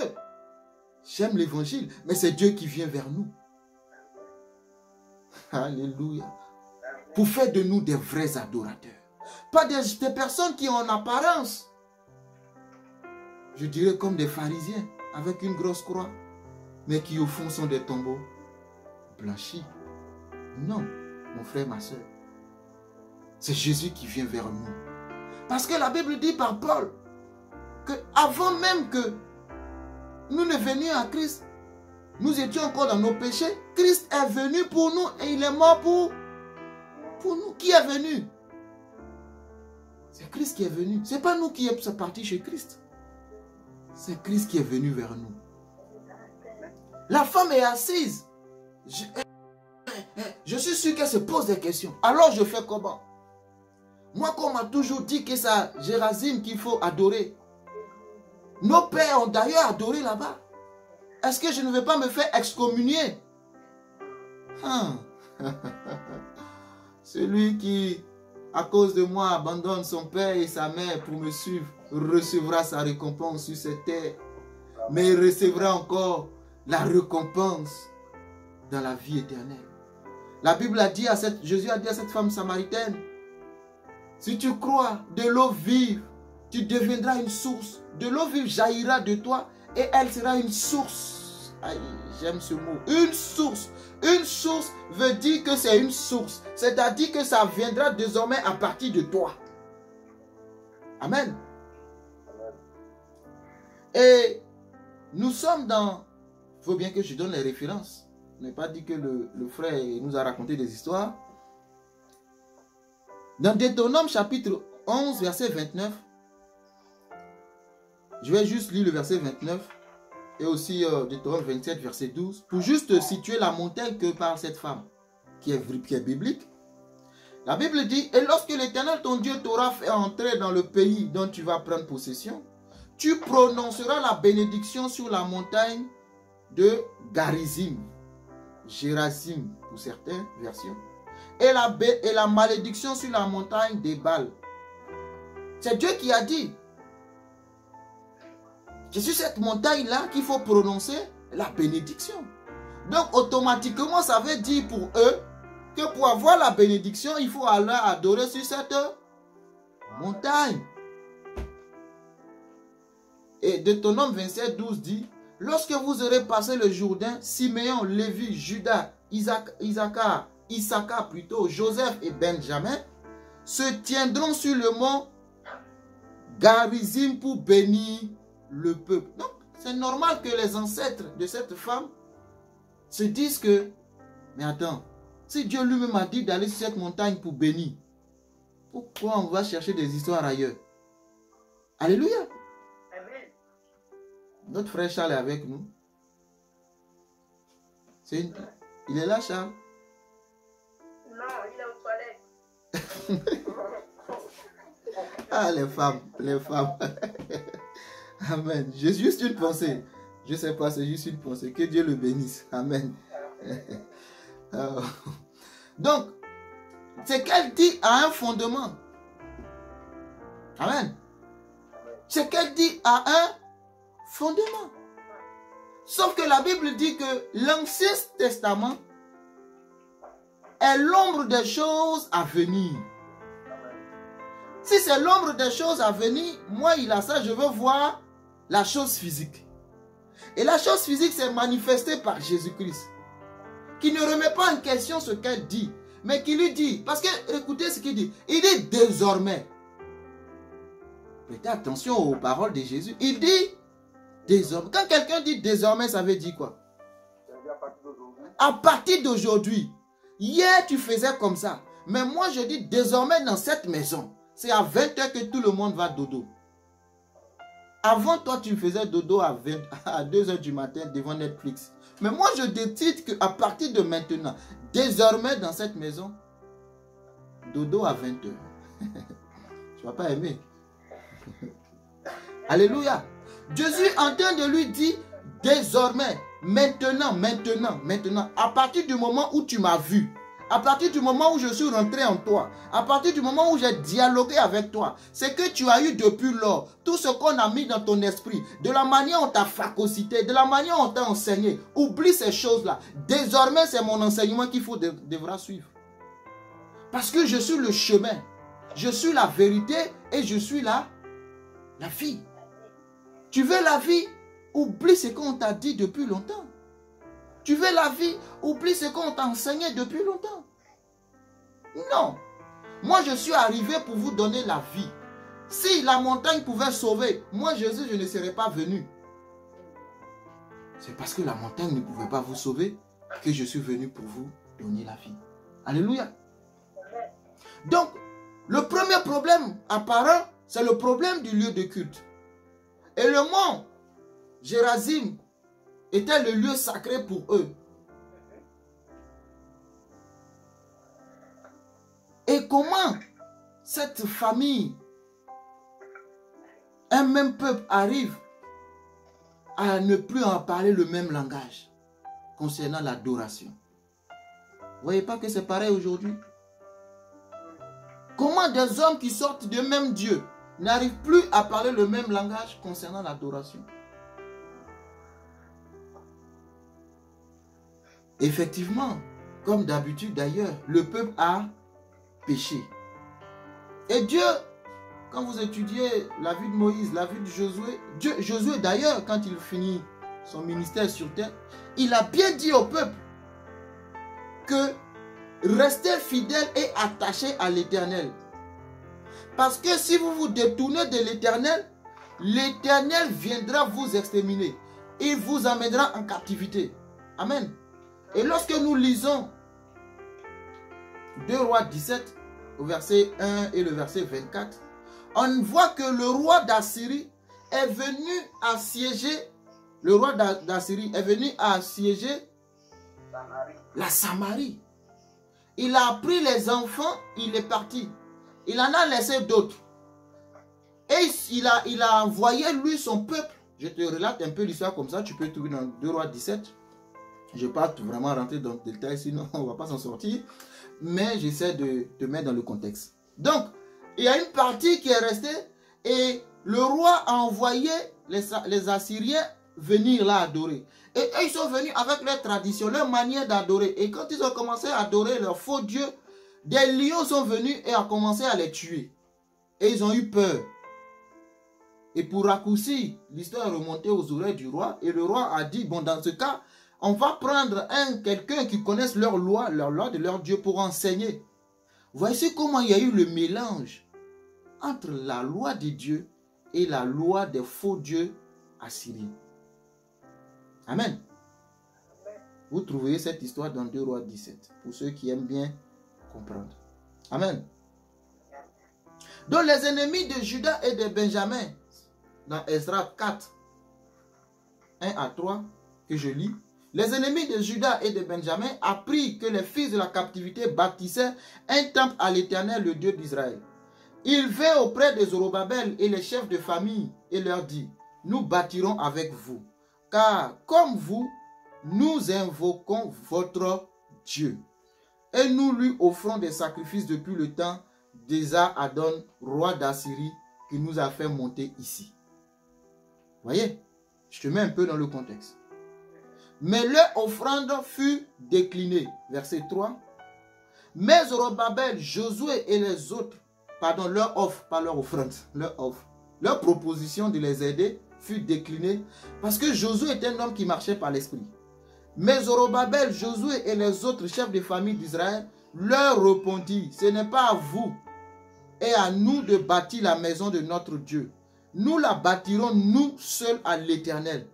J'aime l'évangile, mais c'est Dieu qui vient vers nous. Alléluia. Pour faire de nous des vrais adorateurs. Pas des personnes qui ont en apparence, je dirais comme des pharisiens, avec une grosse croix, mais qui au fond sont des tombeaux blanchis. Non, mon frère, ma soeur. C'est Jésus qui vient vers nous. Parce que la Bible dit par Paul, que avant même que nous ne venions à Christ, nous étions encore dans nos péchés, Christ est venu pour nous et il est mort pour nous. Qui est venu? C'est Christ qui est venu. Ce n'est pas nous qui sommes partis chez Christ. C'est Christ qui est venu vers nous. La femme est assise. Je suis sûr qu'elle se pose des questions. Alors je fais comment? Moi, qu'on m'a toujours dit que c'est Gérazim qu'il faut adorer. Nos pères ont d'ailleurs adoré là-bas. Est-ce que je ne vais pas me faire excommunier? Celui qui, à cause de moi, abandonne son père et sa mère pour me suivre, recevra sa récompense sur cette terre. Mais il recevra encore la récompense dans la vie éternelle. La Bible a dit Jésus a dit à cette femme samaritaine, si tu crois de l'eau vive, tu deviendras une source. De l'eau vive jaillira de toi et elle sera une source. Aïe, j'aime ce mot. Une source. Une source veut dire que c'est une source. C'est-à-dire que ça viendra désormais à partir de toi. Amen. Et nous sommes dans... Il faut bien que je donne les références. Je n'ai pas dit que le frère nous a raconté des histoires. Dans Deutéronome chapitre 11, verset 29, je vais juste lire le verset 29 et aussi Deutéronome 27, verset 12, pour juste situer la montagne que parle cette femme, qui est biblique. La Bible dit, et lorsque l'Éternel ton Dieu t'aura fait entrer dans le pays dont tu vas prendre possession, tu prononceras la bénédiction sur la montagne de Garizim, Gérazim pour certaines versions, et la malédiction sur la montagne d'Ébal. C'est Dieu qui a dit. C'est sur cette montagne-là qu'il faut prononcer la bénédiction. Donc automatiquement, ça veut dire pour eux que pour avoir la bénédiction, il faut aller adorer sur cette montagne. Et Deutéronome 27, 12 dit, lorsque vous aurez passé le Jourdain, Siméon, Lévi, Judas, Issachar plutôt, Joseph et Benjamin se tiendront sur le mont Garizim pour bénir le peuple. Donc, c'est normal que les ancêtres de cette femme se disent que, mais attends, si Dieu lui-même a dit d'aller sur cette montagne pour bénir, pourquoi on va chercher des histoires ailleurs? Alléluia. Amen. Notre frère Charles est avec nous. Il est là, Charles? Non, il est aux toilettes. Ah, les femmes, les femmes. Amen. J'ai juste une pensée. Je ne sais pas, c'est juste une pensée. Que Dieu le bénisse. Amen. Donc, c'est qu'elle dit à un fondement. Amen. C'est qu'elle dit à un fondement. Sauf que la Bible dit que l'Ancien Testament est l'ombre des choses à venir. Si c'est l'ombre des choses à venir, moi, il a ça, je veux voir la chose physique. Et la chose physique, c'est manifestée par Jésus-Christ. Qui ne remet pas en question ce qu'elle dit, mais qui lui dit, parce que, écoutez ce qu'il dit, il dit désormais. Prêtez attention aux paroles de Jésus. Il dit désormais. Quand quelqu'un dit désormais, ça veut dire quoi? À partir d'aujourd'hui. Hier, tu faisais comme ça. Mais moi, je dis désormais dans cette maison. C'est à 20 h que tout le monde va dodo. Avant, toi, tu faisais dodo à 2 h du matin devant Netflix. Mais moi, je décide qu'à partir de maintenant, désormais dans cette maison, dodo à 20 h. Tu ne vas pas aimer. Alléluia. Jésus est en train de lui dire, désormais, maintenant, à partir du moment où tu m'as vu, à partir du moment où je suis rentré en toi, à partir du moment où j'ai dialogué avec toi, c'est que tu as eu depuis lors tout ce qu'on a mis dans ton esprit, de la manière dont on t'a phagocyté, de la manière dont on t'a enseigné. Oublie ces choses-là. Désormais, c'est mon enseignement qu'il faut devra suivre. Parce que je suis le chemin, je suis la vérité et je suis la vie. Tu veux la vie? Oublie ce qu'on t'a dit depuis longtemps. Tu veux la vie? Oublie ce qu'on t'a enseigné depuis longtemps. Non. Moi, je suis arrivé pour vous donner la vie. Si la montagne pouvait sauver, moi, Jésus, je ne serais pas venu. C'est parce que la montagne ne pouvait pas vous sauver que je suis venu pour vous donner la vie. Alléluia. Donc, le premier problème apparent, c'est le problème du lieu de culte. Et le mont Gérazim était le lieu sacré pour eux. Et comment cette famille, un même peuple arrive à ne plus en parler le même langage concernant l'adoration? Vous voyez pas que c'est pareil aujourd'hui? Comment des hommes qui sortent du même Dieu n'arrivent plus à parler le même langage concernant l'adoration? Effectivement, comme d'habitude d'ailleurs, le peuple a péché. Et Dieu, quand vous étudiez la vie de Moïse, la vie de Josué, Josué d'ailleurs, quand il finit son ministère sur terre, il a bien dit au peuple que restez fidèles et attachés à l'Éternel. Parce que si vous vous détournez de l'Éternel, l'Éternel viendra vous exterminer. Il vous amènera en captivité. Amen. Et lorsque nous lisons 2 Rois 17, au verset 1 et le verset 24, on voit que le roi d'Assyrie est venu assiéger, le roi d'Assyrie est venu assiéger la Samarie. Il a pris les enfants, il est parti. Il en a laissé d'autres. Et il a envoyé lui son peuple. Je te relate un peu l'histoire comme ça, tu peux trouver dans 2 Rois 17. Je ne vais pas vraiment rentrer dans le détail, sinon on ne va pas s'en sortir. Mais j'essaie de te mettre dans le contexte. Donc, il y a une partie qui est restée et le roi a envoyé les Assyriens venir là adorer. Et eux, ils sont venus avec leur tradition, leur manière d'adorer. Et quand ils ont commencé à adorer leur faux Dieu, des lions sont venus et ont commencé à les tuer. Et ils ont eu peur. Et pour raccourcir, l'histoire est remontée aux oreilles du roi. Et le roi a dit, bon, dans ce cas, on va prendre quelqu'un qui connaisse leur loi de leur Dieu pour enseigner. Voici comment il y a eu le mélange entre la loi de Dieu et la loi des faux dieux assyriens. Amen. Vous trouverez cette histoire dans 2 Rois 17, pour ceux qui aiment bien comprendre. Amen. Donc les ennemis de Juda et de Benjamin, dans Ezra 4, 1 à 3, que je lis, les ennemis de Juda et de Benjamin apprirent que les fils de la captivité bâtissaient un temple à l'Éternel, le Dieu d'Israël. Ils vinrent auprès de Zorobabel et les chefs de famille et leur dit, nous bâtirons avec vous, car comme vous, nous invoquons votre Dieu. Et nous lui offrons des sacrifices depuis le temps d'Esar-Adon, roi d'Assyrie, qui nous a fait monter ici. Voyez, je te mets un peu dans le contexte. Mais leur offrande fut déclinée. Verset 3. Mais Zorobabel, Josué et les autres, pardon, leur offre, pas leur offrande, leur offre, leur proposition de les aider fut déclinée parce que Josué était un homme qui marchait par l'esprit. Mais Zorobabel, Josué et les autres chefs de famille d'Israël leur répondirent, ce n'est pas à vous et à nous de bâtir la maison de notre Dieu. Nous la bâtirons nous seuls à l'Éternel,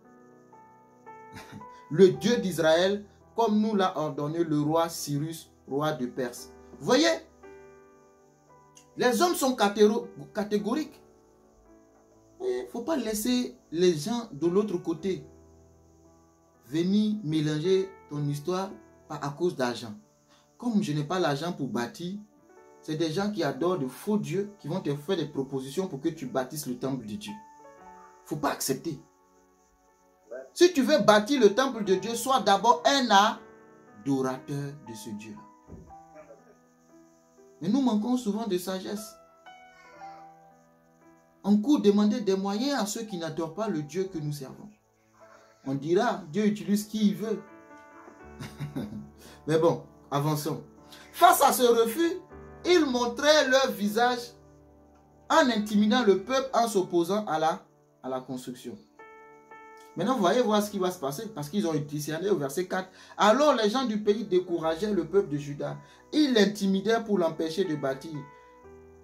le Dieu d'Israël, comme nous l'a ordonné le roi Cyrus, roi de Perse. Vous voyez, les hommes sont catégoriques. Il ne faut pas laisser les gens de l'autre côté venir mélanger ton histoire à cause d'argent. Comme je n'ai pas l'argent pour bâtir, c'est des gens qui adorent de faux dieux qui vont te faire des propositions pour que tu bâtisses le temple de Dieu. Il ne faut pas accepter. Si tu veux bâtir le temple de Dieu, sois d'abord un adorateur de ce Dieu-là. Mais nous manquons souvent de sagesse. On court demander des moyens à ceux qui n'adorent pas le Dieu que nous servons. On dira, Dieu utilise qui il veut. Mais bon, avançons. Face à ce refus, ils montraient leur visage en intimidant le peuple en s'opposant à la construction. Maintenant, vous voyez voir ce qui va se passer parce qu'ils ont discerné au verset 4. Alors les gens du pays décourageaient le peuple de Juda. Ils l'intimidaient pour l'empêcher de bâtir.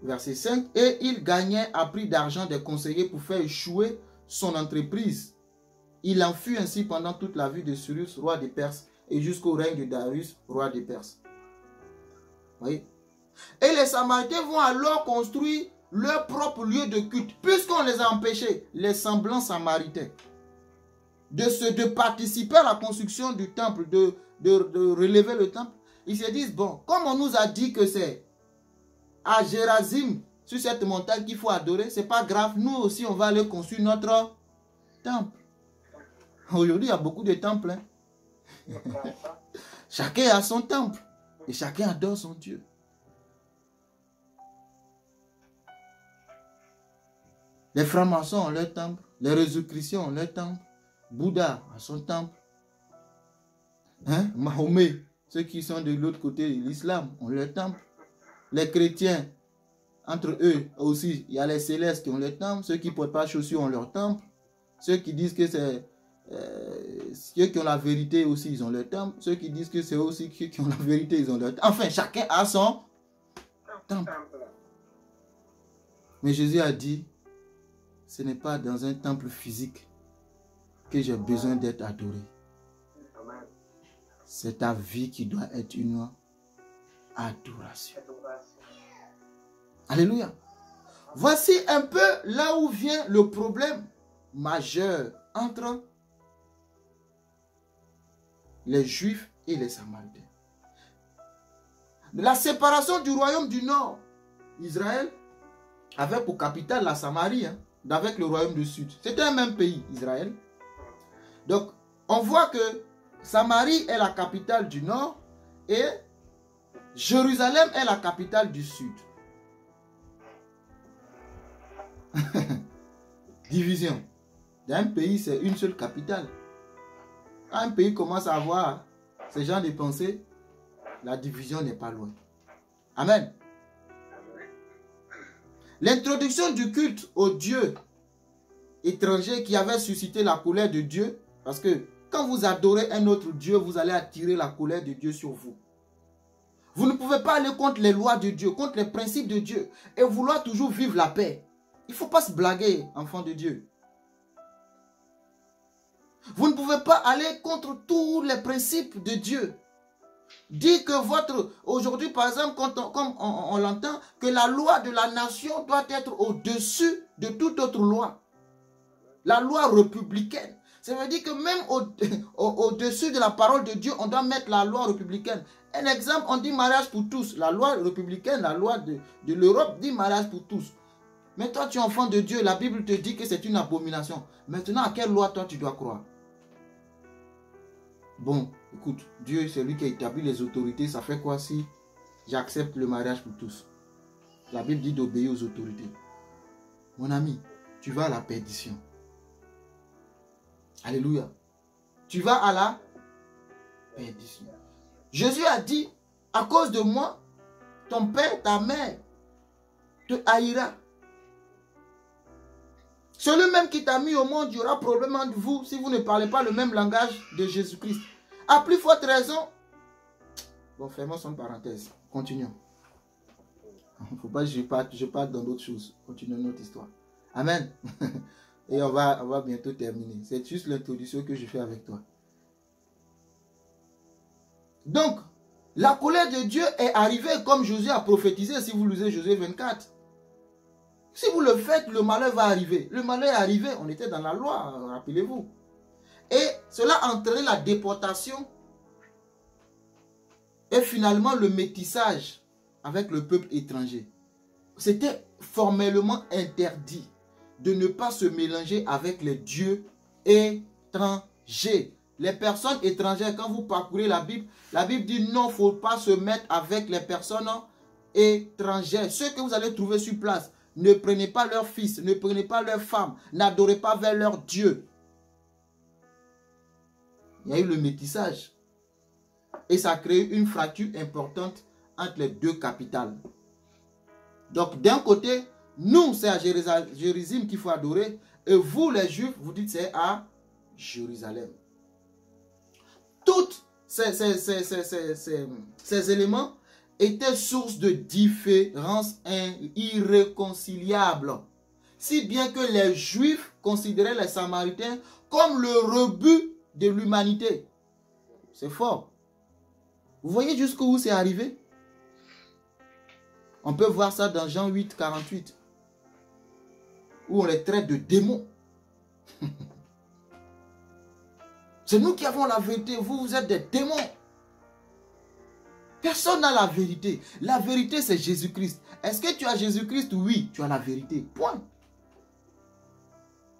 Verset 5. Et il gagnait à prix d'argent des conseillers pour faire échouer son entreprise. Il en fut ainsi pendant toute la vie de Cyrus, roi des Perses, et jusqu'au règne de Darius, roi des Perses. Vous voyez? Et les Samaritains vont alors construire leur propre lieu de culte, puisqu'on les a empêchés, les semblants Samaritains, de participer à la construction du temple, de relever le temple. Ils se disent, bon, comme on nous a dit que c'est à Gérazim, sur cette montagne qu'il faut adorer, c'est pas grave, nous aussi on va aller construire notre temple. Aujourd'hui, il y a beaucoup de temples. Hein? Chacun a son temple et chacun adore son Dieu. Les francs-maçons ont leur temple, les Jésus-Chrétiens ont leur temple, Bouddha a son temple, hein? Mahomet, ceux qui sont de l'autre côté de l'islam ont leur temple, les chrétiens, entre eux aussi, il y a les célestes qui ont leur temple, ceux qui ne portent pas chaussures ont leur temple, ceux qui disent que c'est ceux qui ont la vérité aussi, ils ont leur temple, ceux qui disent que c'est aussi ceux qui ont la vérité, ils ont leur temple. Enfin, chacun a son temple. Mais Jésus a dit, ce n'est pas dans un temple physique que j'ai besoin d'être adoré. C'est ta vie qui doit être une adoration. Alléluia. Voici un peu là où vient le problème majeur entre les Juifs et les Samaritains. La séparation du royaume du Nord, Israël, avait pour capitale la Samarie, hein, avec le royaume du Sud. C'était un même pays, Israël. Donc, on voit que Samarie est la capitale du Nord et Jérusalem est la capitale du Sud. Division. Dans un pays, c'est une seule capitale. Quand un pays commence à avoir ce genre de pensée, la division n'est pas loin. Amen. L'introduction du culte aux dieux étrangers qui avait suscité la colère de Dieu, parce que quand vous adorez un autre Dieu, vous allez attirer la colère de Dieu sur vous. Vous ne pouvez pas aller contre les lois de Dieu, contre les principes de Dieu et vouloir toujours vivre la paix. Il ne faut pas se blaguer, enfant de Dieu. Vous ne pouvez pas aller contre tous les principes de Dieu. Dire que aujourd'hui par exemple, comme on l'entend, que la loi de la nation doit être au-dessus de toute autre loi. La loi républicaine. Ça veut dire que même au-dessus de la parole de Dieu, on doit mettre la loi républicaine. Un exemple, on dit mariage pour tous. La loi républicaine, la loi de l'Europe dit mariage pour tous. Mais toi, tu es enfant de Dieu, la Bible te dit que c'est une abomination. Maintenant, à quelle loi toi tu dois croire? Bon, écoute, Dieu, c'est lui qui a établi les autorités. Ça fait quoi si j'accepte le mariage pour tous? La Bible dit d'obéir aux autorités. Mon ami, tu vas à la perdition. Alléluia. Tu vas à la perdition. Jésus a dit, à cause de moi, ton père, ta mère te haïra. Celui même qui t'a mis au monde, il y aura problème entre vous si vous ne parlez pas le même langage de Jésus-Christ. À plus forte raison. Bon, fermons son parenthèse. Continuons. Il ne faut pas que je parte dans d'autres choses. Continuons notre histoire. Amen. Et on va bientôt terminer. C'est juste l'introduction que je fais avec toi. Donc, la colère de Dieu est arrivée comme Josué a prophétisé, si vous lisez Josué 24. Si vous le faites, le malheur va arriver. Le malheur est arrivé, on était dans la loi, rappelez-vous. Et cela a entraîné la déportation et finalement le métissage avec le peuple étranger. C'était formellement interdit de ne pas se mélanger avec les dieux étrangers. Les personnes étrangères, quand vous parcourez la Bible dit non, il ne faut pas se mettre avec les personnes étrangères. Ceux que vous allez trouver sur place, ne prenez pas leurs fils, ne prenez pas leurs femmes, n'adorez pas vers leur Dieu. Il y a eu le métissage. Et ça a créé une fracture importante entre les deux capitales. Donc d'un côté, nous c'est à Jérusalem qu'il faut adorer. Et vous les Juifs, vous dites c'est à Jérusalem. Tous ces éléments étaient source de différences irréconciliables. Si bien que les Juifs considéraient les Samaritains comme le rebut de l'humanité. C'est fort. Vous voyez jusqu'où c'est arrivé? On peut voir ça dans Jean 8, 48. Où on les traite de démons. C'est nous qui avons la vérité. Vous, vous êtes des démons. Personne n'a la vérité. La vérité, c'est Jésus-Christ. Est-ce que tu as Jésus-Christ? Oui, tu as la vérité. Point.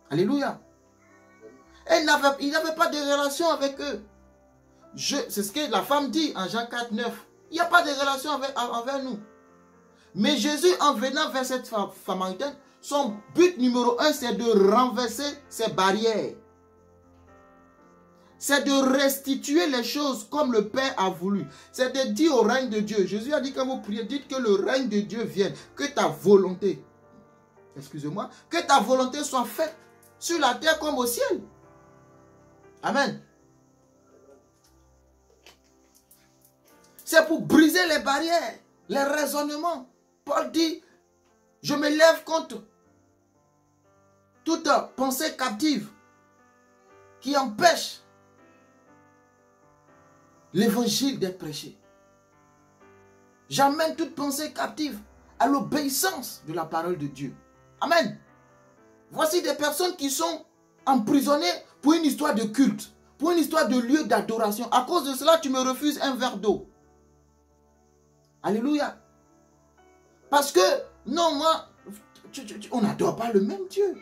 Alléluia. Et il n'avait pas de relation avec eux. C'est ce que la femme dit en Jean 4, 9. Il n'y a pas de relation envers nous. Mais Jésus, en venant vers cette femme samaritaine, son but numéro 1, c'est de renverser ses barrières. C'est de restituer les choses comme le Père a voulu. C'est de dire au règne de Dieu. Jésus a dit quand vous priez, dites que le règne de Dieu vienne. Que ta volonté, excusez-moi, que ta volonté soit faite sur la terre comme au ciel. Amen. C'est pour briser les barrières, les raisonnements. Paul dit, je me lève contre toute pensée captive qui empêche l'évangile d'être prêché. J'amène toute pensée captive à l'obéissance de la parole de Dieu. Amen. Voici des personnes qui sont emprisonnées pour une histoire de culte, pour une histoire de lieu d'adoration. À cause de cela, tu me refuses un verre d'eau. Alléluia. Parce que, non, moi, on n'adore pas le même Dieu.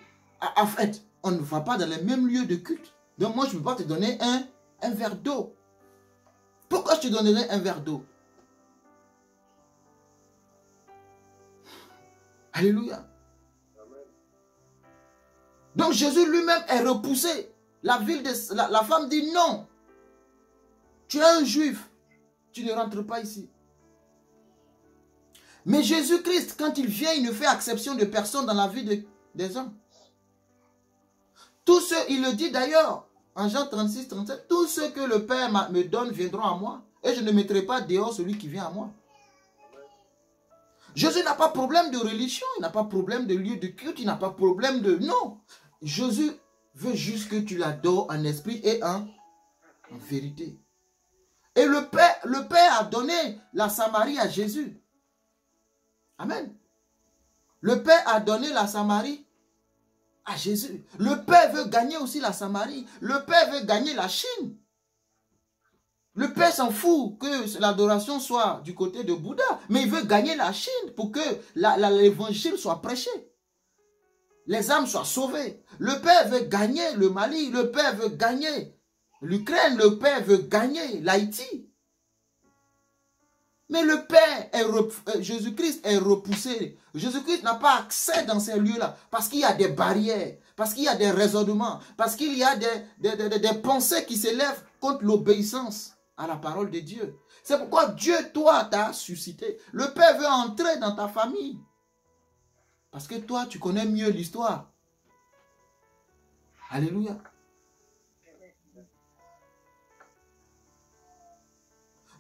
En fait, on ne va pas dans les mêmes lieux de culte. Donc moi, je ne peux pas te donner un verre d'eau. Pourquoi je te donnerai un verre d'eau? Alléluia. Donc Jésus lui-même est repoussé. La femme dit non. Tu es un juif. Tu ne rentres pas ici. Mais Jésus-Christ, quand il vient, il ne fait exception de personne dans la vie des hommes. Tous ceux, il le dit d'ailleurs, en Jean 36, 37, tous ceux que le Père me donne viendront à moi. Et je ne mettrai pas dehors celui qui vient à moi. Jésus n'a pas de problème de religion, il n'a pas de problème de lieu de culte, il n'a pas de problème de... Non. Jésus veut juste que tu l'adores en esprit et en vérité. Et le Père a donné la Samarie à Jésus. Amen. Le Père a donné la Samarie à Jésus. Le Père veut gagner aussi la Samarie. Le Père veut gagner la Chine. Le Père s'en fout que l'adoration soit du côté de Bouddha. Mais il veut gagner la Chine pour que l'évangile soit prêché. Les âmes soient sauvées. Le Père veut gagner le Mali. Le Père veut gagner l'Ukraine. Le Père veut gagner l'Haïti. Mais le Père, Jésus-Christ est repoussé. Jésus-Christ n'a pas accès dans ces lieux-là. Parce qu'il y a des barrières. Parce qu'il y a des raisonnements. Parce qu'il y a des pensées qui s'élèvent contre l'obéissance à la parole de Dieu. C'est pourquoi Dieu, toi, t'a suscité. Le Père veut entrer dans ta famille. Parce que toi, tu connais mieux l'histoire. Alléluia.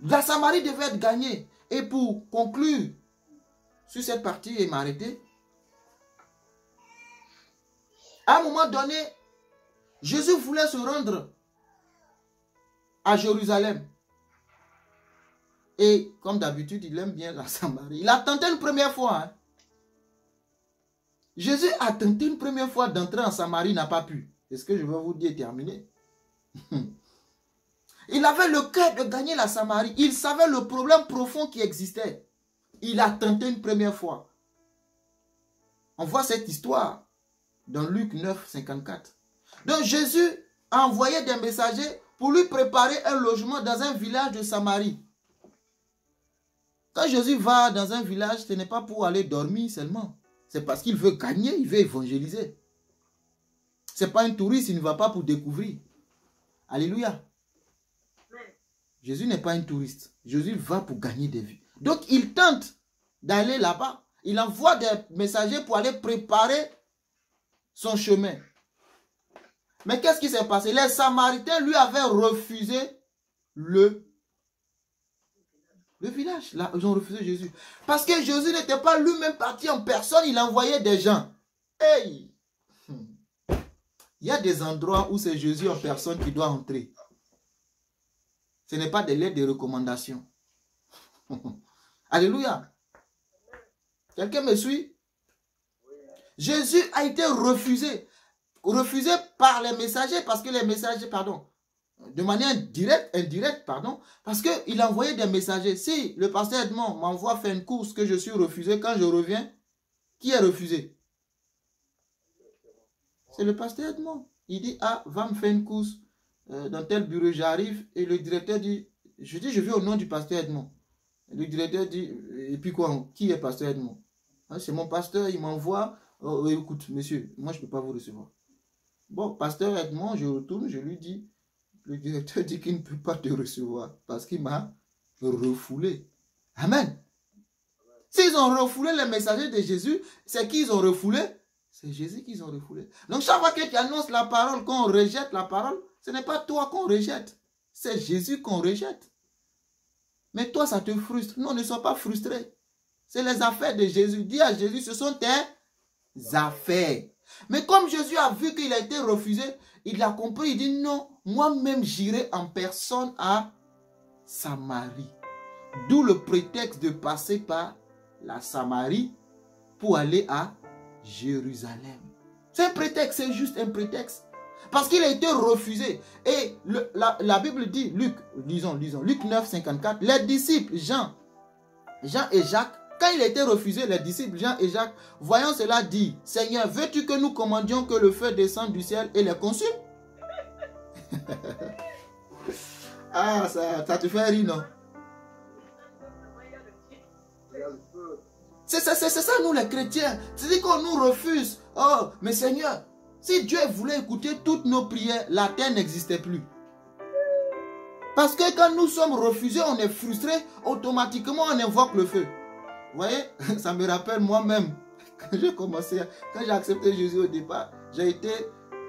La Samarie devait être gagnée. Et pour conclure sur cette partie et m'arrêter, à un moment donné, Jésus voulait se rendre à Jérusalem. Et comme d'habitude, il aime bien la Samarie. Il a tenté une première fois. Hein. Jésus a tenté une première fois d'entrer en Samarie, n'a pas pu. C'est ce que je vais vous dire terminé. Il avait le cœur de gagner la Samarie. Il savait le problème profond qui existait. Il a tenté une première fois. On voit cette histoire dans Luc 9, 54. Donc Jésus a envoyé des messagers pour lui préparer un logement dans un village de Samarie. Quand Jésus va dans un village, ce n'est pas pour aller dormir seulement. C'est parce qu'il veut gagner, il veut évangéliser. Ce n'est pas un touriste, il ne va pas pour découvrir. Alléluia. Jésus n'est pas un touriste. Jésus va pour gagner des vies. Donc, il tente d'aller là-bas. Il envoie des messagers pour aller préparer son chemin. Mais qu'est-ce qui s'est passé? Les Samaritains lui avaient refusé le village. Là, ils ont refusé Jésus. Parce que Jésus n'était pas lui-même parti en personne. Il envoyait des gens. Hey! Il y a des endroits où c'est Jésus en personne qui doit entrer. Ce n'est pas des lettres de recommandation. Alléluia. Quelqu'un me suit? Jésus a été refusé. Refusé par les messagers, parce que les messagers, pardon, de manière directe, indirecte, pardon, parce qu'il a envoyé des messagers. Si le pasteur Edmond m'envoie faire une course que je suis refusé, quand je reviens, qui est refusé? C'est le pasteur Edmond. Il dit, ah, va me faire une course dans tel bureau, j'arrive, et le directeur dit, je dis, je vais au nom du pasteur Edmond. Le directeur dit, et puis quoi, qui est pasteur Edmond? Ah, c'est mon pasteur, il m'envoie, oh, écoute, monsieur, moi je ne peux pas vous recevoir. Bon, pasteur Edmond, je retourne, je lui dis, le directeur dit qu'il ne peut pas te recevoir parce qu'il m'a refoulé. Amen. S'ils ont refoulé les messagers de Jésus, c'est qui ils ont refoulé? C'est Jésus qu'ils ont refoulé. Donc chaque fois que tu annonces la parole, qu'on rejette la parole, ce n'est pas toi qu'on rejette. C'est Jésus qu'on rejette. Mais toi, ça te frustre. Non, ne sois pas frustré. C'est les affaires de Jésus. Dis à Jésus, ce sont tes affaires. Mais comme Jésus a vu qu'il a été refusé, il a compris, il dit non, moi-même j'irai en personne à Samarie. D'où le prétexte de passer par la Samarie pour aller à Jérusalem. C'est un prétexte, c'est juste un prétexte. Parce qu'il a été refusé. Et la Bible dit, lisons, Luc 9, 54, les disciples Jean et Jacques, quand il a été refusé, les disciples Jean et Jacques, voyant cela, dit, Seigneur, veux-tu que nous commandions que le feu descende du ciel et les consume? Ah, ça te fait rire, non? C'est ça, nous les chrétiens. C'est-à-dire qu'on nous refuse. Oh, mais Seigneur, si Dieu voulait écouter toutes nos prières, la terre n'existait plus. Parce que quand nous sommes refusés, on est frustré, automatiquement on invoque le feu. Vous voyez, ça me rappelle moi-même, quand j'ai accepté Jésus au départ, j'ai été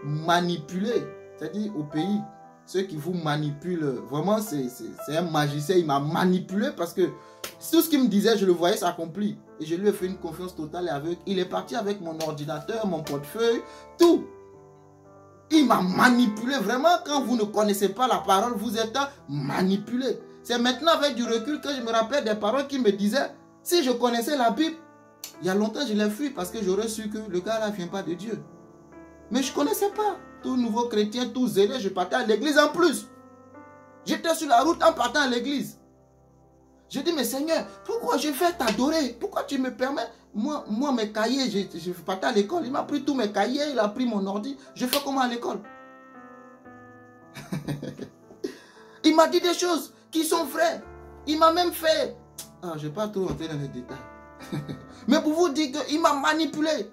manipulé. C'est-à-dire au pays, ceux qui vous manipulent, vraiment c'est un magicien, il m'a manipulé parce que tout ce qu'il me disait, je le voyais s'accomplir. Et je lui ai fait une confiance totale et aveugle. Il est parti avec mon ordinateur, mon portefeuille, tout. Il m'a manipulé. Vraiment, quand vous ne connaissez pas la parole, vous êtes manipulé. C'est maintenant avec du recul que je me rappelle des paroles qu'il me disait. Si je connaissais la Bible, il y a longtemps je l'ai fui parce que j'aurais su que le gars là ne vient pas de Dieu. Mais je ne connaissais pas. Tout nouveau chrétien, tout zélé, je partais à l'église en plus. J'étais sur la route en partant à l'église. Je dis, mais Seigneur, pourquoi je vais t'adorer? Pourquoi tu me permets? Moi mes cahiers, je partais à l'école. Il m'a pris tous mes cahiers, il a pris mon ordi. Je fais comment à l'école? Il m'a dit des choses qui sont vraies. Il m'a même fait... Ah, je ne vais pas trop entrer dans les détails. Mais pour vous dire qu'il m'a manipulé.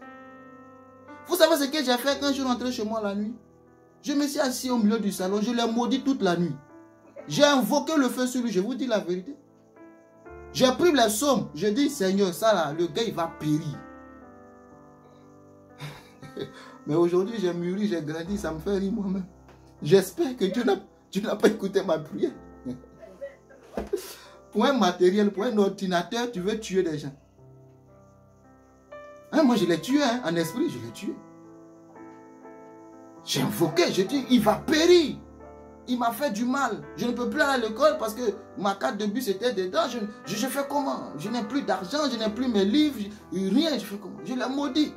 Vous savez ce que j'ai fait quand je suis rentré chez moi la nuit? Je me suis assis au milieu du salon. Je l'ai maudit toute la nuit. J'ai invoqué le feu sur lui. Je vous dis la vérité. J'ai pris les sommes. Je dis, Seigneur, ça là, le gars, il va périr. Mais aujourd'hui, j'ai mûri, j'ai grandi. Ça me fait rire moi-même. J'espère que Dieu n'a pas écouté ma prière. Pour un matériel, pour un ordinateur, tu veux tuer des gens. Hein, moi, je l'ai tué, hein, en esprit, je l'ai tué. J'ai invoqué, j'ai dit, il va périr. Il m'a fait du mal. Je ne peux plus aller à l'école parce que ma carte de bus était dedans. Je fais comment? Je n'ai plus d'argent, je n'ai plus mes livres, rien. Je fais comment? Je l'ai maudit.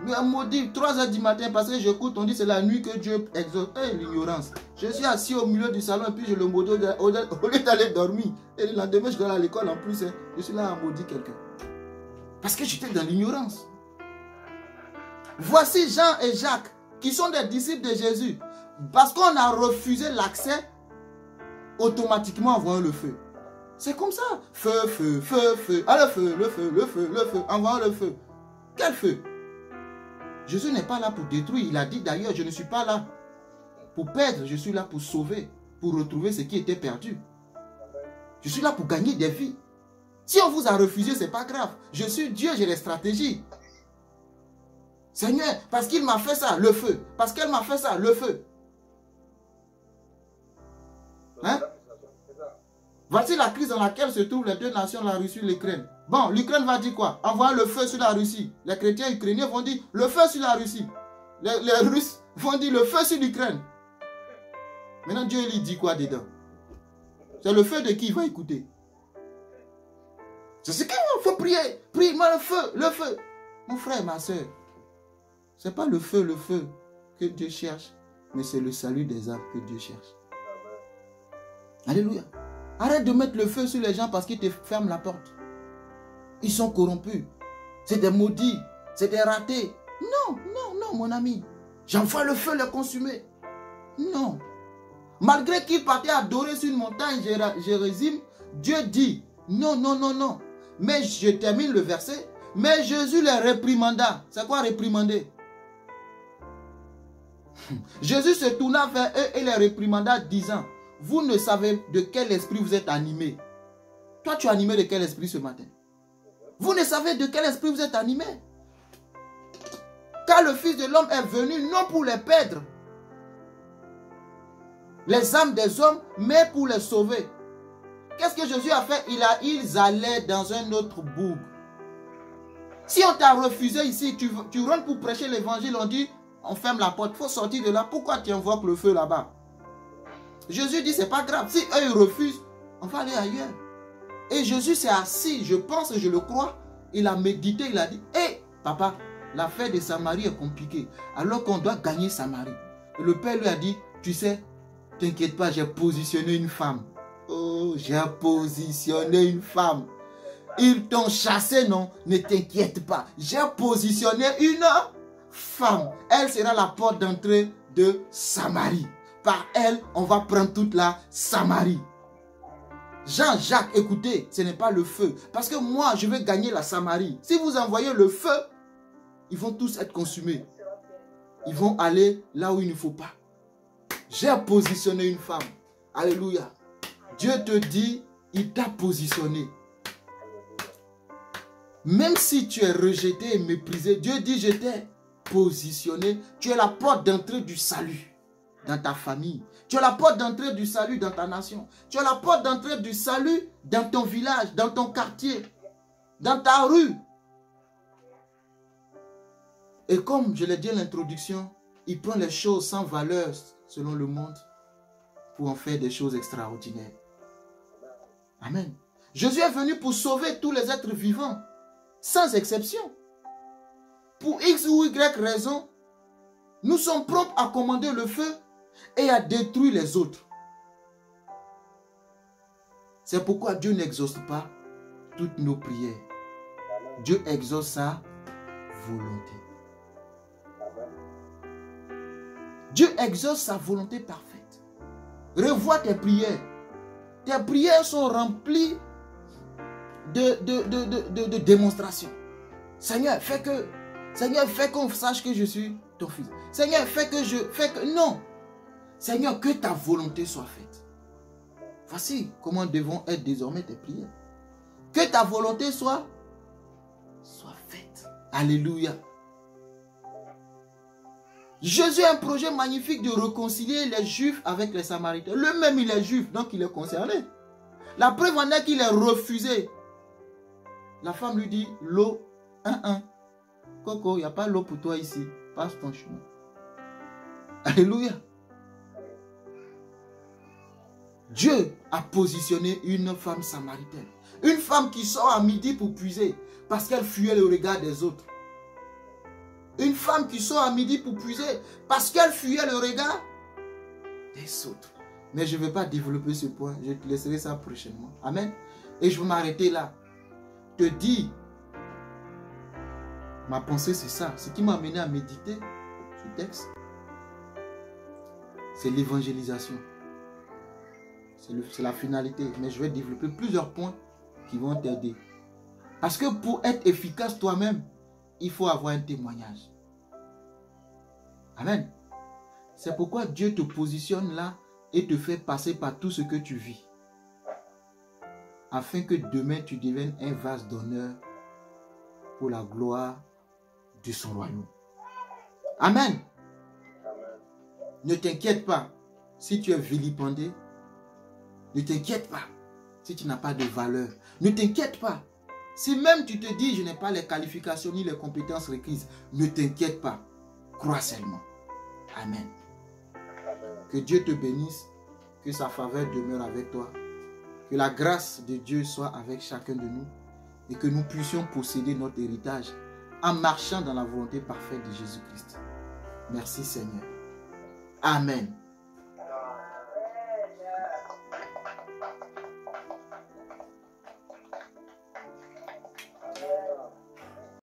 Il m'a maudit 3 h du matin parce que j'écoute, on dit c'est la nuit que Dieu exauce. L'ignorance. Je suis assis au milieu du salon et puis je le maudis au lieu d'aller dormir. Et le lendemain, je dois aller à l'école en plus. Hein, je suis là à maudire quelqu'un. Parce que j'étais dans l'ignorance. Voici Jean et Jacques qui sont des disciples de Jésus. Parce qu'on a refusé l'accès, automatiquement envoyons le feu. C'est comme ça. Feu, feu, feu, feu. Ah, le feu, le feu, le feu, le feu. Envoyons le feu. Quel feu? Jésus n'est pas là pour détruire. Il a dit d'ailleurs, je ne suis pas là pour perdre. Je suis là pour sauver, pour retrouver ce qui était perdu. Je suis là pour gagner des vies. Si on vous a refusé, ce n'est pas grave. Je suis Dieu, j'ai les stratégies. Seigneur, parce qu'il m'a fait ça, le feu. Parce qu'elle m'a fait ça, le feu. Hein? Voici la crise dans laquelle se trouvent les deux nations, la Russie et l'Ukraine. Bon, l'Ukraine va dire quoi? Envoyer le feu sur la Russie. Les chrétiens ukrainiens vont dire le feu sur la Russie. Les Russes vont dire le feu sur l'Ukraine. Maintenant, Dieu lui dit quoi dedans? C'est le feu de qui il va écouter? C'est ce qu'il faut prier. Prie-moi le feu. Mon frère, ma soeur, ce n'est pas le feu que Dieu cherche, mais c'est le salut des âmes que Dieu cherche. Alléluia. Arrête de mettre le feu sur les gens parce qu'ils te ferment la porte. Ils sont corrompus. C'est des maudits. C'est des ratés. Non, mon ami. J'envoie le feu les consumer. Non. Malgré qu'ils partaient adorer sur une montagne, Jérusalem, Dieu dit, non. Mais je termine le verset. Mais Jésus les réprimanda. C'est quoi réprimander? Jésus se tourna vers eux et les réprimanda, disant, vous ne savez de quel esprit vous êtes animés. Toi, tu es animé de quel esprit ce matin? Vous ne savez de quel esprit vous êtes animé. Car le Fils de l'homme est venu non pour les perdre, les âmes des hommes, mais pour les sauver. Qu'est-ce que Jésus a fait? Ils allaient dans un autre bourg. Si on t'a refusé ici, tu rentres pour prêcher l'évangile, on dit, on ferme la porte, il faut sortir de là. Pourquoi tu invoques le feu là-bas? Jésus dit, c'est pas grave. Si eux ils refusent, on va aller ailleurs. Et Jésus s'est assis, je pense et je le crois. Il a médité, il a dit, hé, papa, l'affaire de Samarie est compliquée. Alors qu'on doit gagner Samarie. Et le père lui a dit, tu sais, t'inquiète pas, j'ai positionné une femme. Oh, j'ai positionné une femme. Ils t'ont chassé, non? Ne t'inquiète pas. J'ai positionné une femme. Elle sera la porte d'entrée de Samarie. Par elle, on va prendre toute la Samarie. Jean-Jacques, écoutez, ce n'est pas le feu. Parce que moi, je vais gagner la Samarie. Si vous envoyez le feu, ils vont tous être consumés. Ils vont aller là où il ne faut pas. J'ai positionné une femme. Alléluia. Dieu te dit, il t'a positionné. Même si tu es rejeté et méprisé, Dieu dit, je t'ai positionné. Tu es la porte d'entrée du salut dans ta famille. Tu es la porte d'entrée du salut dans ta nation. Tu es la porte d'entrée du salut dans ton village, dans ton quartier, dans ta rue. Et comme je l'ai dit à l'introduction, il prend les choses sans valeur selon le monde pour en faire des choses extraordinaires. Amen. Jésus est venu pour sauver tous les êtres vivants, sans exception. Pour X ou Y raison, nous sommes prompts à commander le feu et à détruire les autres. C'est pourquoi Dieu n'exauce pas toutes nos prières. Dieu exauce sa volonté. Dieu exauce sa volonté parfaite. Revois tes prières. Tes prières sont remplies de démonstrations. Seigneur, fais qu'on sache que je suis ton fils. Seigneur, non. Seigneur, que ta volonté soit faite. Voici comment devons être désormais tes prières. Que ta volonté soit faite. Alléluia. Jésus a un projet magnifique de réconcilier les Juifs avec les Samaritains. Lui-même, il est juif, donc il est concerné. La preuve en est qu'il est refusé. La femme lui dit, l'eau, Coco, il n'y a pas l'eau pour toi ici. Passe ton chemin. Alléluia. Dieu a positionné une femme samaritaine. Une femme qui sort à midi pour puiser parce qu'elle fuyait le regard des autres. Une femme qui sort à midi pour puiser parce qu'elle fuyait le regard des autres. Mais je ne vais pas développer ce point. Je te laisserai ça prochainement. Amen. Et je vais m'arrêter là. Te dis, ma pensée c'est ça. Ce qui m'a amené à méditer ce texte, c'est l'évangélisation. C'est la finalité. Mais je vais développer plusieurs points qui vont t'aider. Parce que pour être efficace toi-même, il faut avoir un témoignage. Amen. C'est pourquoi Dieu te positionne là et te fait passer par tout ce que tu vis. Afin que demain tu deviennes un vase d'honneur pour la gloire de son royaume. Amen. Ne t'inquiète pas si tu es vilipendé. Ne t'inquiète pas si tu n'as pas de valeur. Ne t'inquiète pas. Si même tu te dis je n'ai pas les qualifications ni les compétences requises, ne t'inquiète pas. Crois seulement. Amen. Que Dieu te bénisse, que sa faveur demeure avec toi, que la grâce de Dieu soit avec chacun de nous et que nous puissions posséder notre héritage en marchant dans la volonté parfaite de Jésus-Christ. Merci Seigneur. Amen.